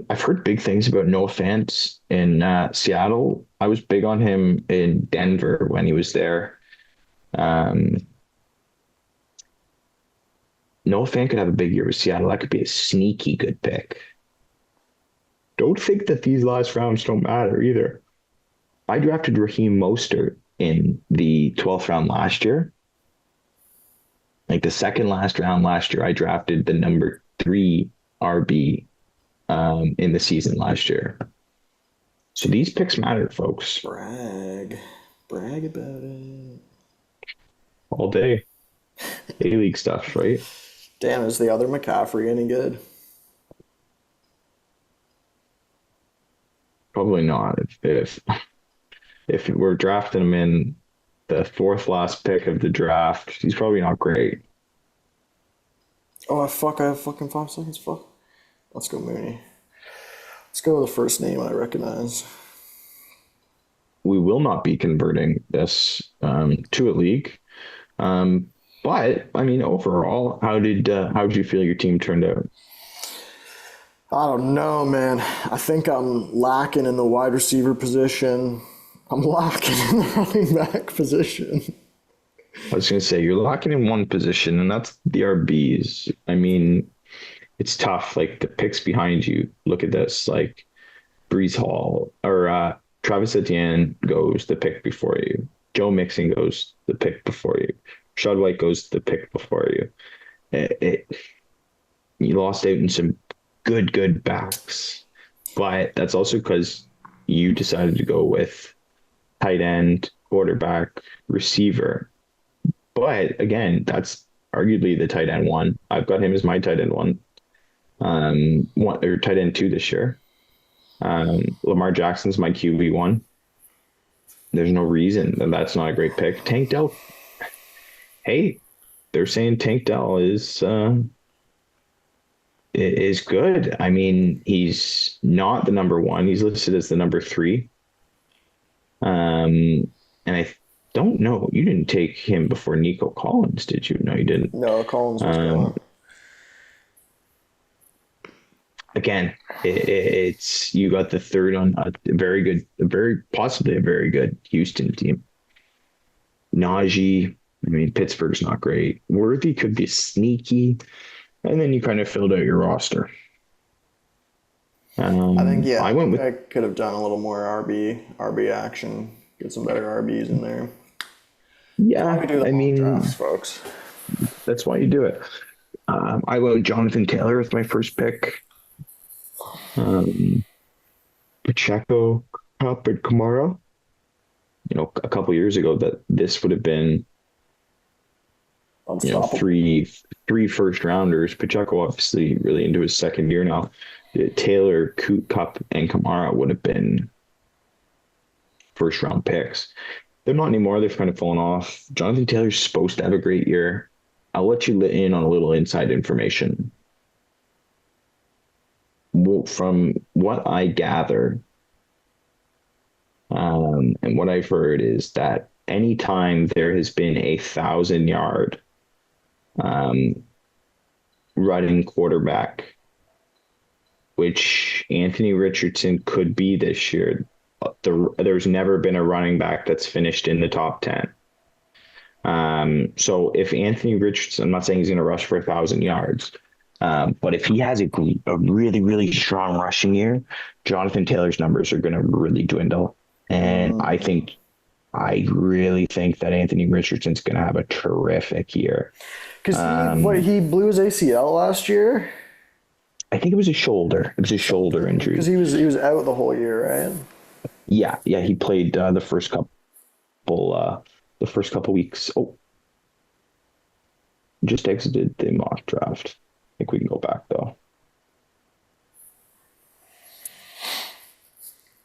I've heard big things about Noah Fant in Seattle. I was big on him in Denver when he was there. Noah Fant could have a big year with Seattle. That could be a sneaky good pick. Don't think that these last rounds don't matter either. I drafted Raheem Mostert in the 12th round last year. Like the second last round last year, I drafted the number 3 RB in the season last year. So these picks matter, folks. Brag about it. All day. A-League stuff, right? Damn, is the other McCaffrey any good? Probably not. If we're drafting him in the 4th last pick of the draft, he's probably not great. Oh, I have fucking 5 seconds. Fuck. Let's go Mooney. Let's go with the first name I recognize. we will not be converting this to a league. But I mean, overall, how did you feel your team turned out? I don't know, man. I think I'm lacking in the wide receiver position. I'm lacking in the running back position. I was going to say, you're lacking in one position, and that's the RBs. I mean, it's tough. Like, the picks behind you, look at this. Like, Brees Hall or Travis Etienne goes the pick before you. Joe Mixon goes the pick before you. Rashad White goes the pick before you. You lost out in some good backs, but that's also because you decided to go with tight end, quarterback, receiver. But again, that's arguably the tight end one. I've got him as my tight end one, or tight end 2 this year. Lamar Jackson's my QB 1. There's no reason that that's not a great pick. Tank Dell. Hey, they're saying Tank Dell is good. I mean, he's not the number 1. He's listed as the number 3. And I don't know. You didn't take him before Nico Collins, did you? No, you didn't. No, Collins was gone. Again, it's you got the third on a possibly a very good Houston team. Najee, I mean, Pittsburgh's not great. Worthy could be sneaky, and then you kind of filled out your roster. I think I could have done a little more RB action, get some better RBs in there. Yeah, I mean, drafts, folks. That's why you do it. I went Jonathan Taylor with my first pick. Pacheco, Kupp, and Kamara. You know, a couple years ago, that this would have been, three first rounders. Pacheco obviously really into his second year now. Taylor, Kupp, and Kamara would have been first round picks. They're not anymore. They've kind of fallen off. Jonathan Taylor's supposed to have a great year. I'll let you in on a little inside information. From what I gather, and what I've heard is that anytime there has been 1,000-yard running quarterback, which Anthony Richardson could be this year, there's never been a running back that's finished in the top 10. So if Anthony Richardson, I'm not saying he's going to rush for 1,000 yards, but if he has a really, really strong rushing year, Jonathan Taylor's numbers are going to really dwindle. And I really think that Anthony Richardson's going to have a terrific year. Because he blew his ACL last year? I think it was a shoulder. It was a shoulder injury. Because he was out the whole year, right? Yeah. He played the first couple weeks. Oh, just exited the mock draft. I think we can go back though.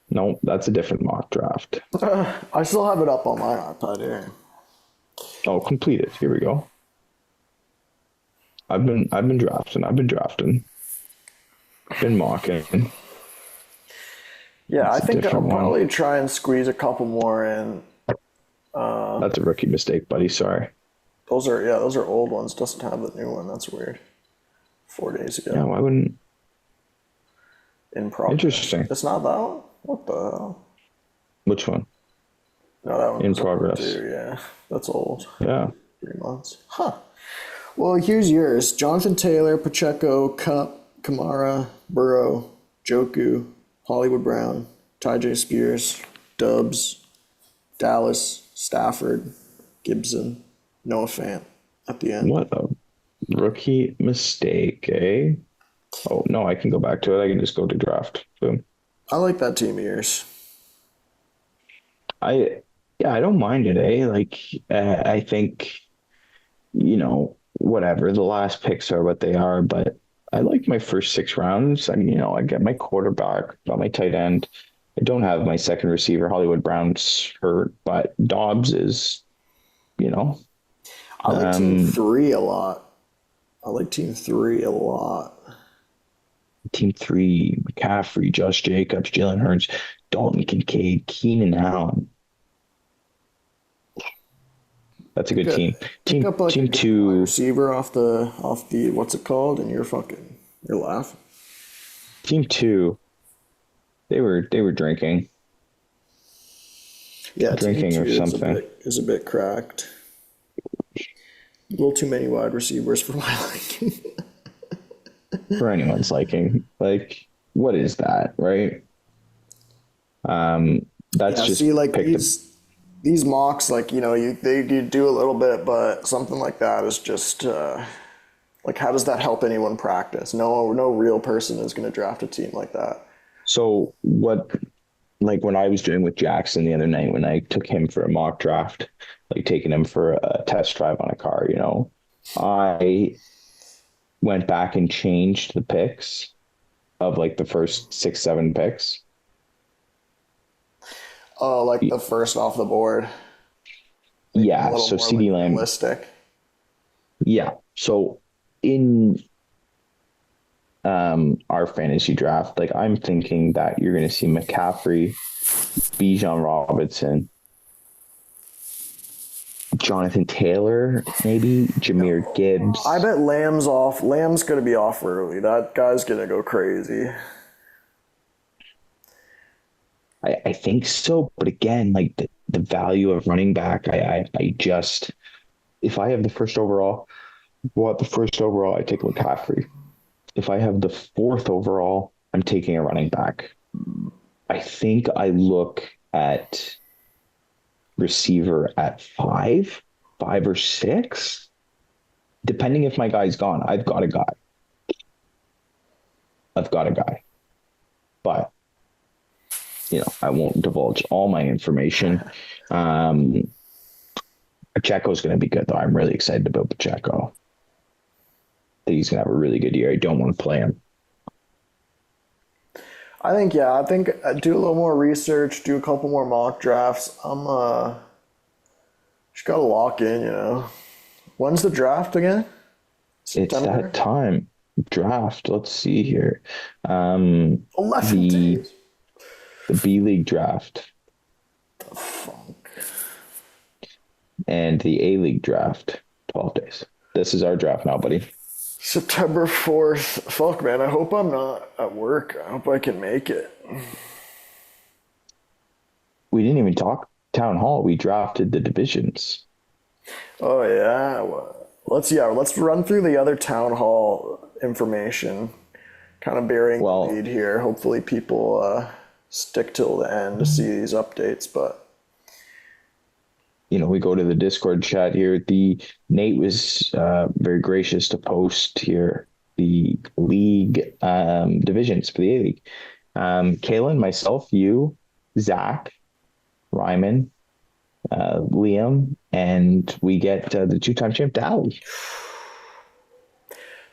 No, that's a different mock draft. I still have it up on my iPad here. Oh, completed. Here we go. I've been drafting. I've been mocking. Yeah, I think I'll probably try and squeeze a couple more in. That's a rookie mistake, buddy. Sorry. Those are old ones. Doesn't have the new one. That's weird. 4 days ago. Yeah, why wouldn't? In progress. Interesting. It's not that one? What the hell? Which one? No, that one. In progress. Too, yeah, that's old. Yeah. 3 months. Huh. Well, here's yours. Jonathan Taylor, Pacheco, Kupp, Kamara, Burrow, Joku, Hollywood Brown, Tyjae Spears, Dubs, Dallas, Stafford, Gibson, Noah Fant at the end. What a rookie mistake, eh? Oh, no, I can go back to it. I can just go to draft. Boom. I like that team of yours. I don't mind it, eh? Like, I think, whatever. The last picks are what they are, but I like my first 6 rounds. I mean, I get my quarterback, got my tight end. I don't have my second receiver. Hollywood Brown's hurt, but Dobbs is, I like Team 3 a lot. Team 3, McCaffrey, Josh Jacobs, Jalen Hurts, Dalton Kincaid, Keenan Allen. That's a good team. Pick up like Team a good wide 2. receiver off the what's it called, and you're laughing. Team 2. They were drinking. Yeah, Drinking team or 2 something. is a bit cracked. A little too many wide receivers for my liking. For anyone's liking. Like, what is that, right? That's Yeah, just see, like picked these mocks, like, you know, you do a little bit, but something like that is just like, how does that help anyone practice? No real person is going to draft a team like that. So what, like when I was doing with Jackson the other night, when I took him for a mock draft, like taking him for a test drive on a car, you know, I went back and changed the picks of like the first 6, 7 picks. Oh, like the first off the board. Yeah, so CeeDee Lamb. Realistic. Yeah, so in our fantasy draft, like I'm thinking that you're going to see McCaffrey, Bijan Robinson, Jonathan Taylor, maybe Jahmyr Gibbs. I bet Lamb's off. Lamb's going to be off early. That guy's going to go crazy. I think so, but again, like the value of running back, I just, if I have the first overall, I take McCaffrey. If I have the 4th overall, I'm taking a running back. I think I look at receiver at 5 or 6, depending if my guy's gone. I've got a guy, but you know, I won't divulge all my information. Pacheco's going to be good, though. I'm really excited about Pacheco. I think he's going to have a really good year. I don't want to play him. I think do a little more research, do a couple more mock drafts. Just got to lock in, you know. When's the draft again? September? It's that time. Draft. Let's see here. 11 days. The B League draft. The fuck. And the A League draft. 12 days. This is our draft now, buddy. September 4th. Fuck, man. I hope I'm not at work. I hope I can make it. We didn't even talk town hall. We drafted the divisions. Oh, yeah. Well, let's run through the other town hall information. Kind of bearing the lead here. Hopefully people stick till the end to see these updates, but you know, we go to the Discord chat here. Nate was very gracious to post here the league divisions for the A League. Kalen, myself, you, Zach, Ryman, Liam, and we get the 2-time champ Dally.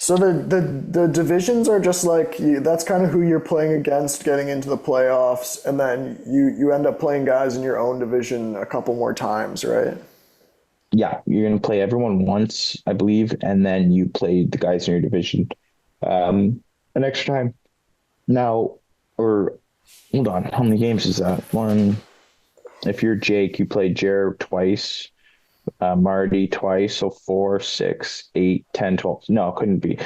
So the divisions are just like that's kind of who you're playing against getting into the playoffs, and then you end up playing guys in your own division a couple more times, right? Yeah, you're gonna play everyone once, I believe, and then you play the guys in your division an extra time. Now, or hold on, how many games is that? One. If you're Jake, you play Jared twice. Marty twice, so 4, 6, 8, 10, 12. No, it couldn't be.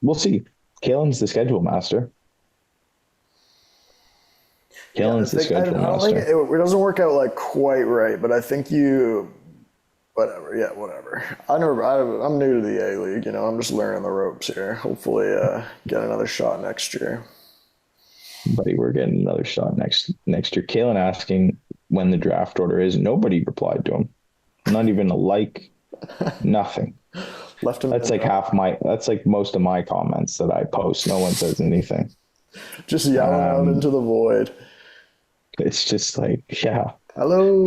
We'll see. Kalen's the schedule master. Kalen's the schedule master. I don't think it doesn't work out like quite right, but I think whatever. Yeah, whatever. I'm new to the A League. You know, I'm just learning the ropes here. Hopefully, get another shot next year. Buddy, we're getting another shot next year. Kalen asking when the draft order is. Nobody replied to him. Not even a like, nothing. Left him. That's like most of my comments that I post. No one says anything. Just yelling out into the void. It's just like, yeah. Hello.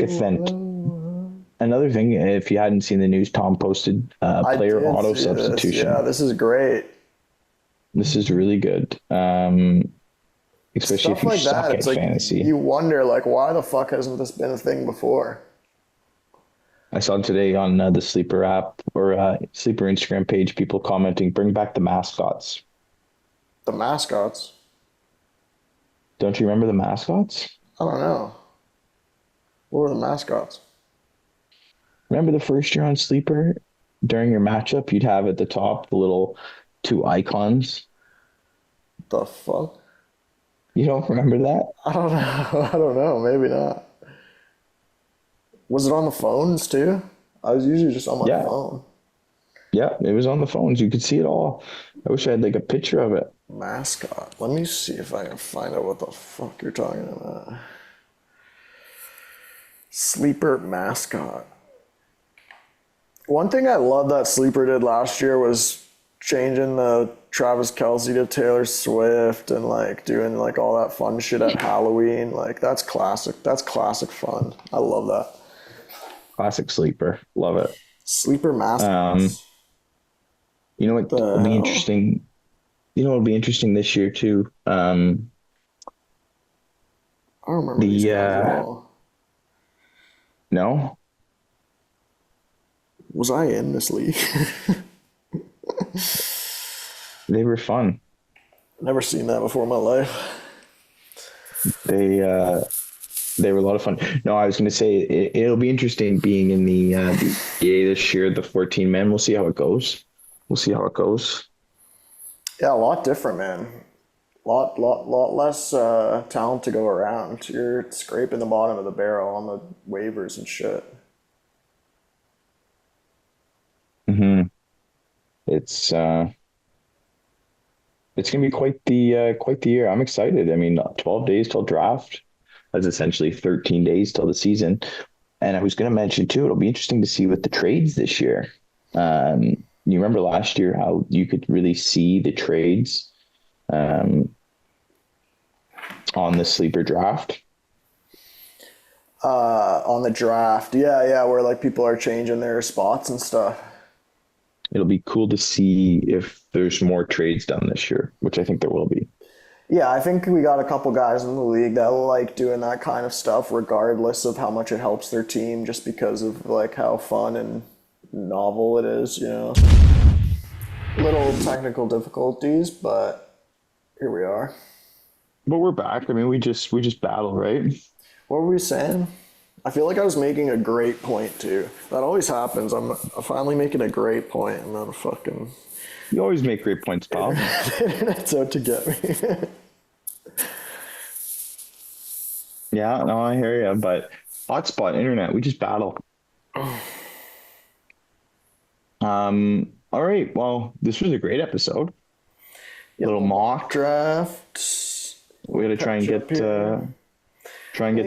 Another thing, if you hadn't seen the news, Tom posted player auto substitution. Yeah, this is great. This is really good. Especially Stuff if you like suck that. at fantasy. You wonder, like, why the fuck hasn't this been a thing before? I saw today on the Sleeper app or Sleeper Instagram page, people commenting, bring back the mascots. The mascots? Don't you remember the mascots? I don't know. What were the mascots? Remember the first year on Sleeper? During your matchup, you'd have at the top the little two icons. The fuck? You don't remember that? I don't know. I don't know. Maybe not. Was it on the phones too? I was usually just on my phone. Yeah, it was on the phones. You could see it all. I wish I had like a picture of it. Mascot. Let me see if I can find out what the fuck you're talking about. Sleeper mascot. One thing I love that Sleeper did last year was changing the Travis Kelce to Taylor Swift and like doing like all that fun shit at Halloween. Like that's classic. That's classic fun. I love that. Classic Sleeper. Love it. Sleeper mascots. You know what will be interesting? You know what will be interesting this year too? I don't remember these guys at all. No? Was I in this league? They were fun. Never seen that before in my life. They were a lot of fun. No, I was going to say it'll be interesting being in the EA this year, the 14 men. We'll see how it goes. Yeah, a lot different, man. Lot less talent to go around. You're scraping the bottom of the barrel on the waivers and shit. Mm-hmm. It's gonna be quite the year. I'm excited. I mean, 12 days till draft. That's essentially 13 days till the season. And I was going to mention too, it'll be interesting to see with the trades this year. You remember last year how you could really see the trades on the Sleeper draft? On the draft. Yeah, where like people are changing their spots and stuff. It'll be cool to see if there's more trades done this year, which I think there will be. Yeah, I think we got a couple guys in the league that like doing that kind of stuff regardless of how much it helps their team, just because of like how fun and novel it is, you know. Little technical difficulties, but here we are. But we're back. I mean, we just battle, right? What were we saying? I feel like I was making a great point too. That always happens. I'm finally making a great point and then fucking... You always make great points, pal. The internet's out to get me. Yeah, no, I hear you. But hotspot internet, we just battle. All right. Well, this was a great episode. Little mock draft. We got to try and get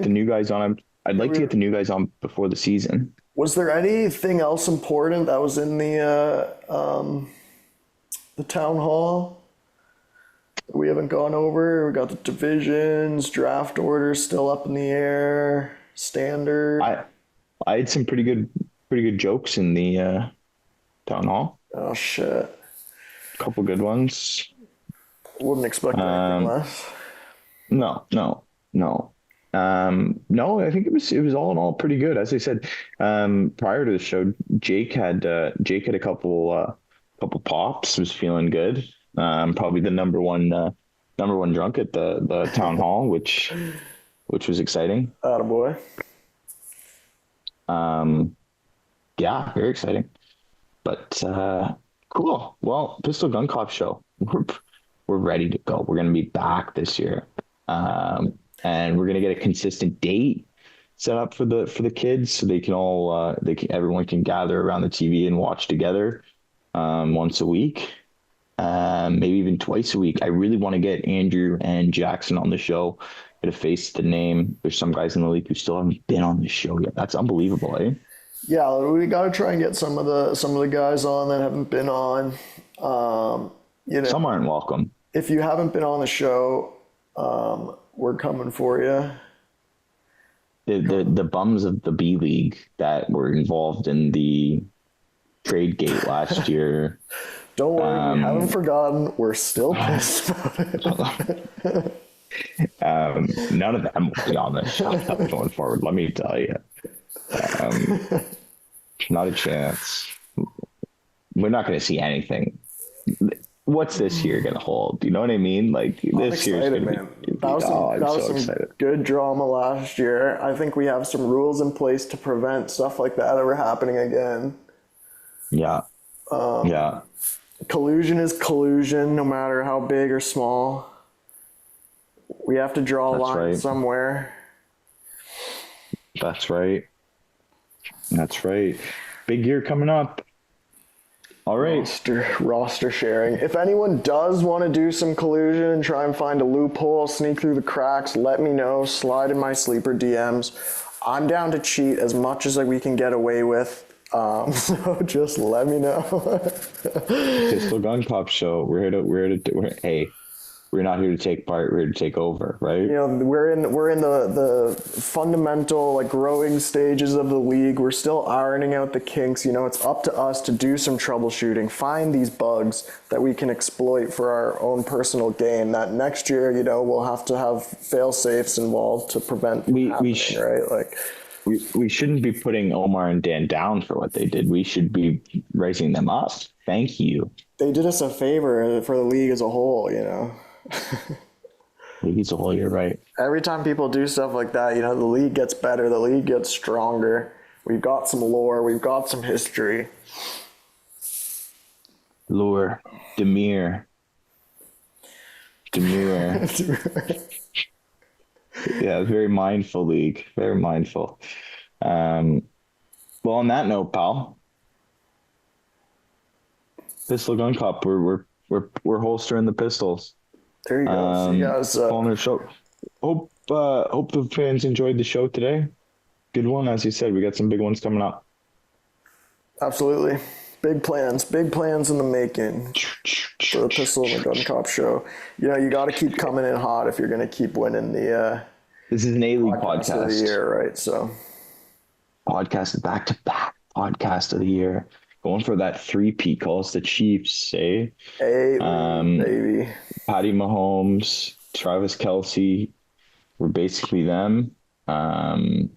the new guys on. I'd like to get the new guys on before the season. Was there anything else important that was in the town hall we haven't gone over? We got the divisions, draft orders still up in the air, standard. I had some pretty good jokes in the town hall. Oh shit! A couple good ones. Wouldn't expect anything less. No. I think it was all in all pretty good. As I said, prior to the show, Jake had a couple pops, was feeling good. Probably the number one drunk at the town hall, which was exciting. Attaboy. Yeah, very exciting. But cool. Well, Pistol Gun Cop show. We're ready to go. We're gonna be back this year. And we're gonna get a consistent date set up for the kids, so they can all everyone can gather around the TV and watch together once a week, maybe even twice a week. I really want to get Andrew and Jackson on the show, get a face to the name. There's some guys in the league who still haven't been on the show yet. That's unbelievable, eh? Yeah, we got to try and get some of the guys on that haven't been on. Some aren't welcome. If you haven't been on the show, we're coming for you. The bums of the B League that were involved in the trade gate last year. Don't worry, we haven't forgotten. We're still pissed about it. None of them will be on this show going forward. Let me tell you, not a chance. We're not going to see anything. What's this year going to hold? You know what I mean? Like this year's going to be That was some excited. good drama last year. I think we have some rules in place to prevent stuff like that ever happening again. Yeah. Yeah. Collusion is collusion, no matter how big or small. We have to draw a line somewhere. That's right. That's right. Big year coming up. All right. Roster sharing. If anyone does want to do some collusion and try and find a loophole, sneak through the cracks, let me know. Slide in my sleeper DMs. I'm down to cheat as much as we can get away with. So just let me know. Pistol Gun Cop Show. Hey, we're not here to take part. We're here to take over, right? You know, we're in the fundamental growing stages of the league. We're still ironing out the kinks. You know, it's up to us to do some troubleshooting, find these bugs that we can exploit for our own personal gain. That next year, you know, we'll have to have fail safes involved to prevent right? We shouldn't be putting Omar and Dan down for what they did. We should be raising them up. Thank you. They did us a favor for the league as a whole, you know. League as a whole, you're right. Every time people do stuff like that, you know, the league gets better, the league gets stronger. We've got some lore, we've got some history. Lure, Demir. Yeah, very mindful league. Very mindful. Well, on that note, pal, Pistol Gun Cop, we're holstering the pistols. There you go. So you guys, on the show. Hope the fans enjoyed the show today. Good one, as you said. We got some big ones coming up. Absolutely. Big plans in the making for the Pistol and the Gun Cop Show. You know, you got to keep coming in hot if you're going to keep winning the. This is an A-League podcast of the year, right? So, podcast back-to-back podcast of the year. Going for that 3-peat, calls the Chiefs, eh? Baby. Patty Mahomes, Travis Kelce, we're basically them. Shotty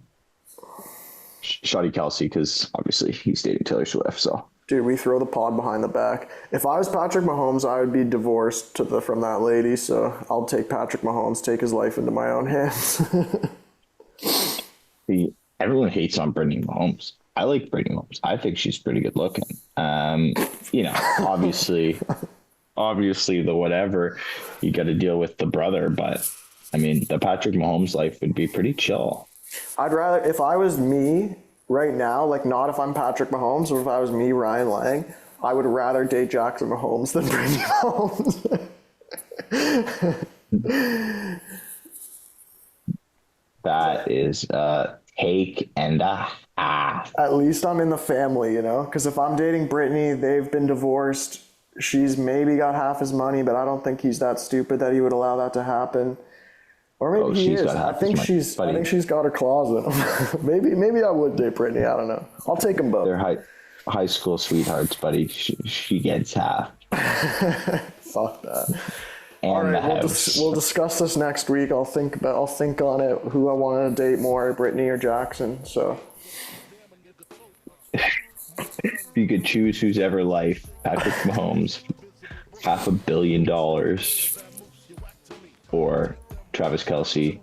Kelce, because obviously he's dating Taylor Swift, so. Dude, we throw the pod behind the back. If I was Patrick Mahomes, I would be divorced from that lady, so I'll take Patrick Mahomes, take his life into my own hands. Everyone hates on Brittany Mahomes. I like Brittany Mahomes. I think she's pretty good looking. You know, obviously the whatever, you got to deal with the brother, but I mean, the Patrick Mahomes life would be pretty chill. I'd rather, if I was me right now, not if I'm Patrick Mahomes, or if I was me, Ryan Lang, I would rather date Jackson Mahomes than Brittany Mahomes. That is a take and a half. At least I'm in the family, you know? Because if I'm dating Brittany, they've been divorced. She's maybe got half his money, but I don't think he's that stupid that he would allow that to happen. Or maybe he is. I think she's got her claws in him. maybe I would date Brittany. I don't know. I'll take them both. They're high school sweethearts, buddy. She gets half. Fuck that. And all right, we'll discuss this next week. I'll think on it, who I want to date more, Brittany or Jackson. So if you could choose whose ever life, Patrick Mahomes, $500 million, or Travis Kelce,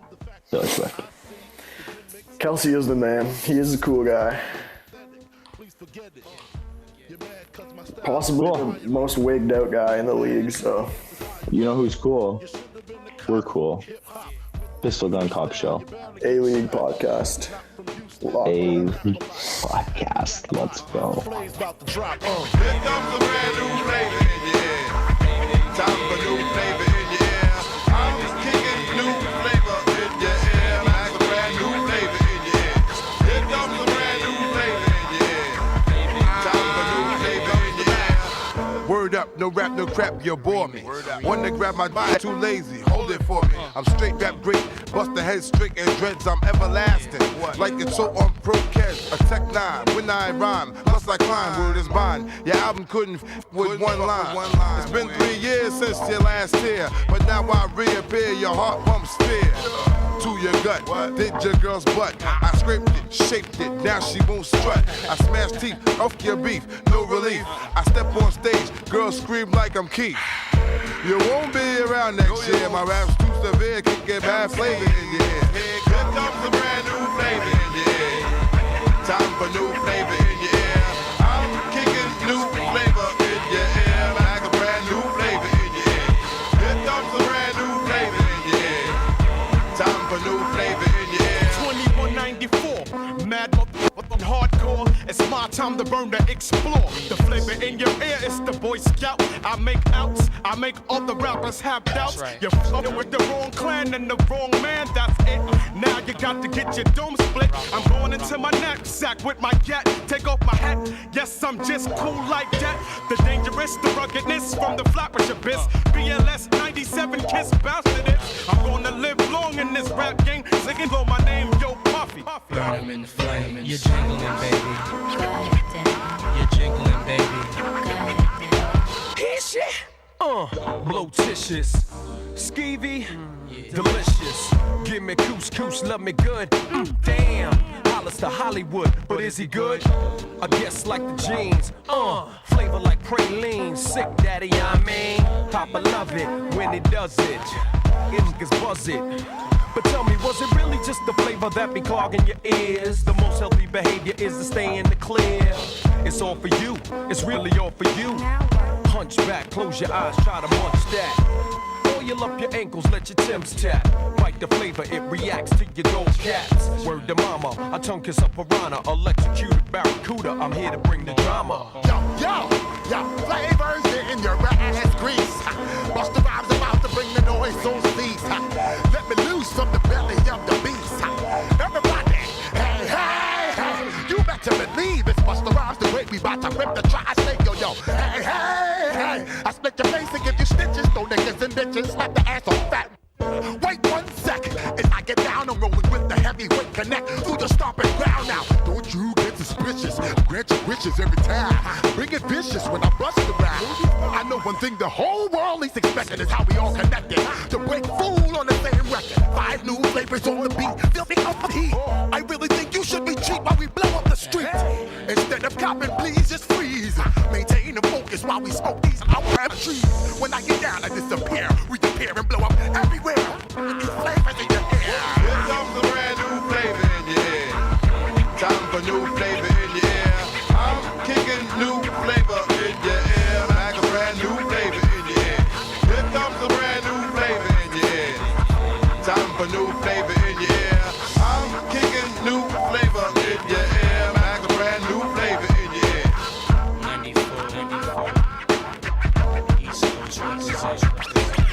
Taylor Swift. Kelce is the man. He is a cool guy. Possibly the most wigged out guy in the league, so. You know who's cool? We're cool. Pistol Gun Cop Show. A-League podcast. A-League podcast. Let's go. Word up, no rap, no crap, you bore me. One to grab my body, too lazy, hold it for me. I'm straight rap great, bust the head straight and dreads, I'm everlasting. Like it's so on Procast, a Tech 9, when I rhyme, plus I climb, word is bond. Your album couldn't with one line. It's been 3 years since your last year, but now I reappear, your heart pumps fear. To your gut, did your girl's butt. I scraped it, shaped it, now she won't strut. I smashed teeth, off your beef, no relief. I step on stage, girls scream like I'm Keith. You won't be around next year, my rap's too severe, can get bad flavor in your ear. Here comes a brand new flavor in your ear. Time for new flavor in your ear. I'm kicking new flavor in your ear. Like a brand new flavor in your ear. Here comes a brand new flavor in your ear. Time for new flavor in your ear. 2194, mad motherfucking hardcore. It's my time to burn, to explore. The flavor in your ear is the Boy Scout. I make outs, I make all the rappers have doubts. Right. You're f***ing with the wrong clan and the wrong man, that's it. Now you got to get your dome split. I'm going into my knapsack with my gat. Take off my hat, yes, I'm just cool like that. The dangerous, the ruggedness from the flappers abyss. BLS 97 Kiss bounce to this. I'm gonna live long in this rap game. Singing blow my name, Yo Puffy. Burn 'em in the flames. You're jingling, baby. You're jingling, baby. Here's shit. Blotitious, skeevy, delicious. Give me couscous, love me good. Damn, Hollis to Hollywood, but is he good? I guess like the jeans. Flavor like praline, sick daddy, I mean. Papa love it when he does it. Niggas buzz it. But tell me, was it really just the flavor that be clogging your ears? The most healthy behavior is to stay in the clear. It's all for you, it's really all for you. Hunch back, close your eyes, try to munch that. Oil up your ankles, let your Timbs tap. Bite the flavor, it reacts to your gold caps. Word to mama, I tongue kiss a piranha, electrocuted barracuda. I'm here to bring the drama. Yo, flavors in your ass grease. Bust the rhymes about to bring the noise on cease. Let me loose from the belly of the beast. Everybody, hey, you better believe it's Busta Rhymes the way we bout to rip the tri-state, yo. Hey, I split your face and give you stitches. Throw niggas and bitches, slap the ass on fat. Wait 1 second, as I get down, I'm rolling with the heavyweight connect through the stomping ground now. Don't you get suspicious, grant your wishes every time. Bring it vicious when I bust around. I know one thing the whole world is expecting is how we all connected. To break fool on the same record. 5 new flavors on the beat, filthy up the heat. I really think you should be cheap while we blow up the street. Instead of copping, please just freeze. Maintain the focus while we smoke these our trees. When I get down, I disappear, reappear and blow up everywhere. These flavors in your ear. Here comes a brand new flavor in your ear. Time for new flavor in your ear. I'm kicking new flavor in your ear. Like a brand new flavor in your ear. Here comes a brand new flavor in your ear. Time for new flavor in your ear. I'm kicking new flavor in your ear. Like a brand new flavor in your ear. 94, East Coast representation.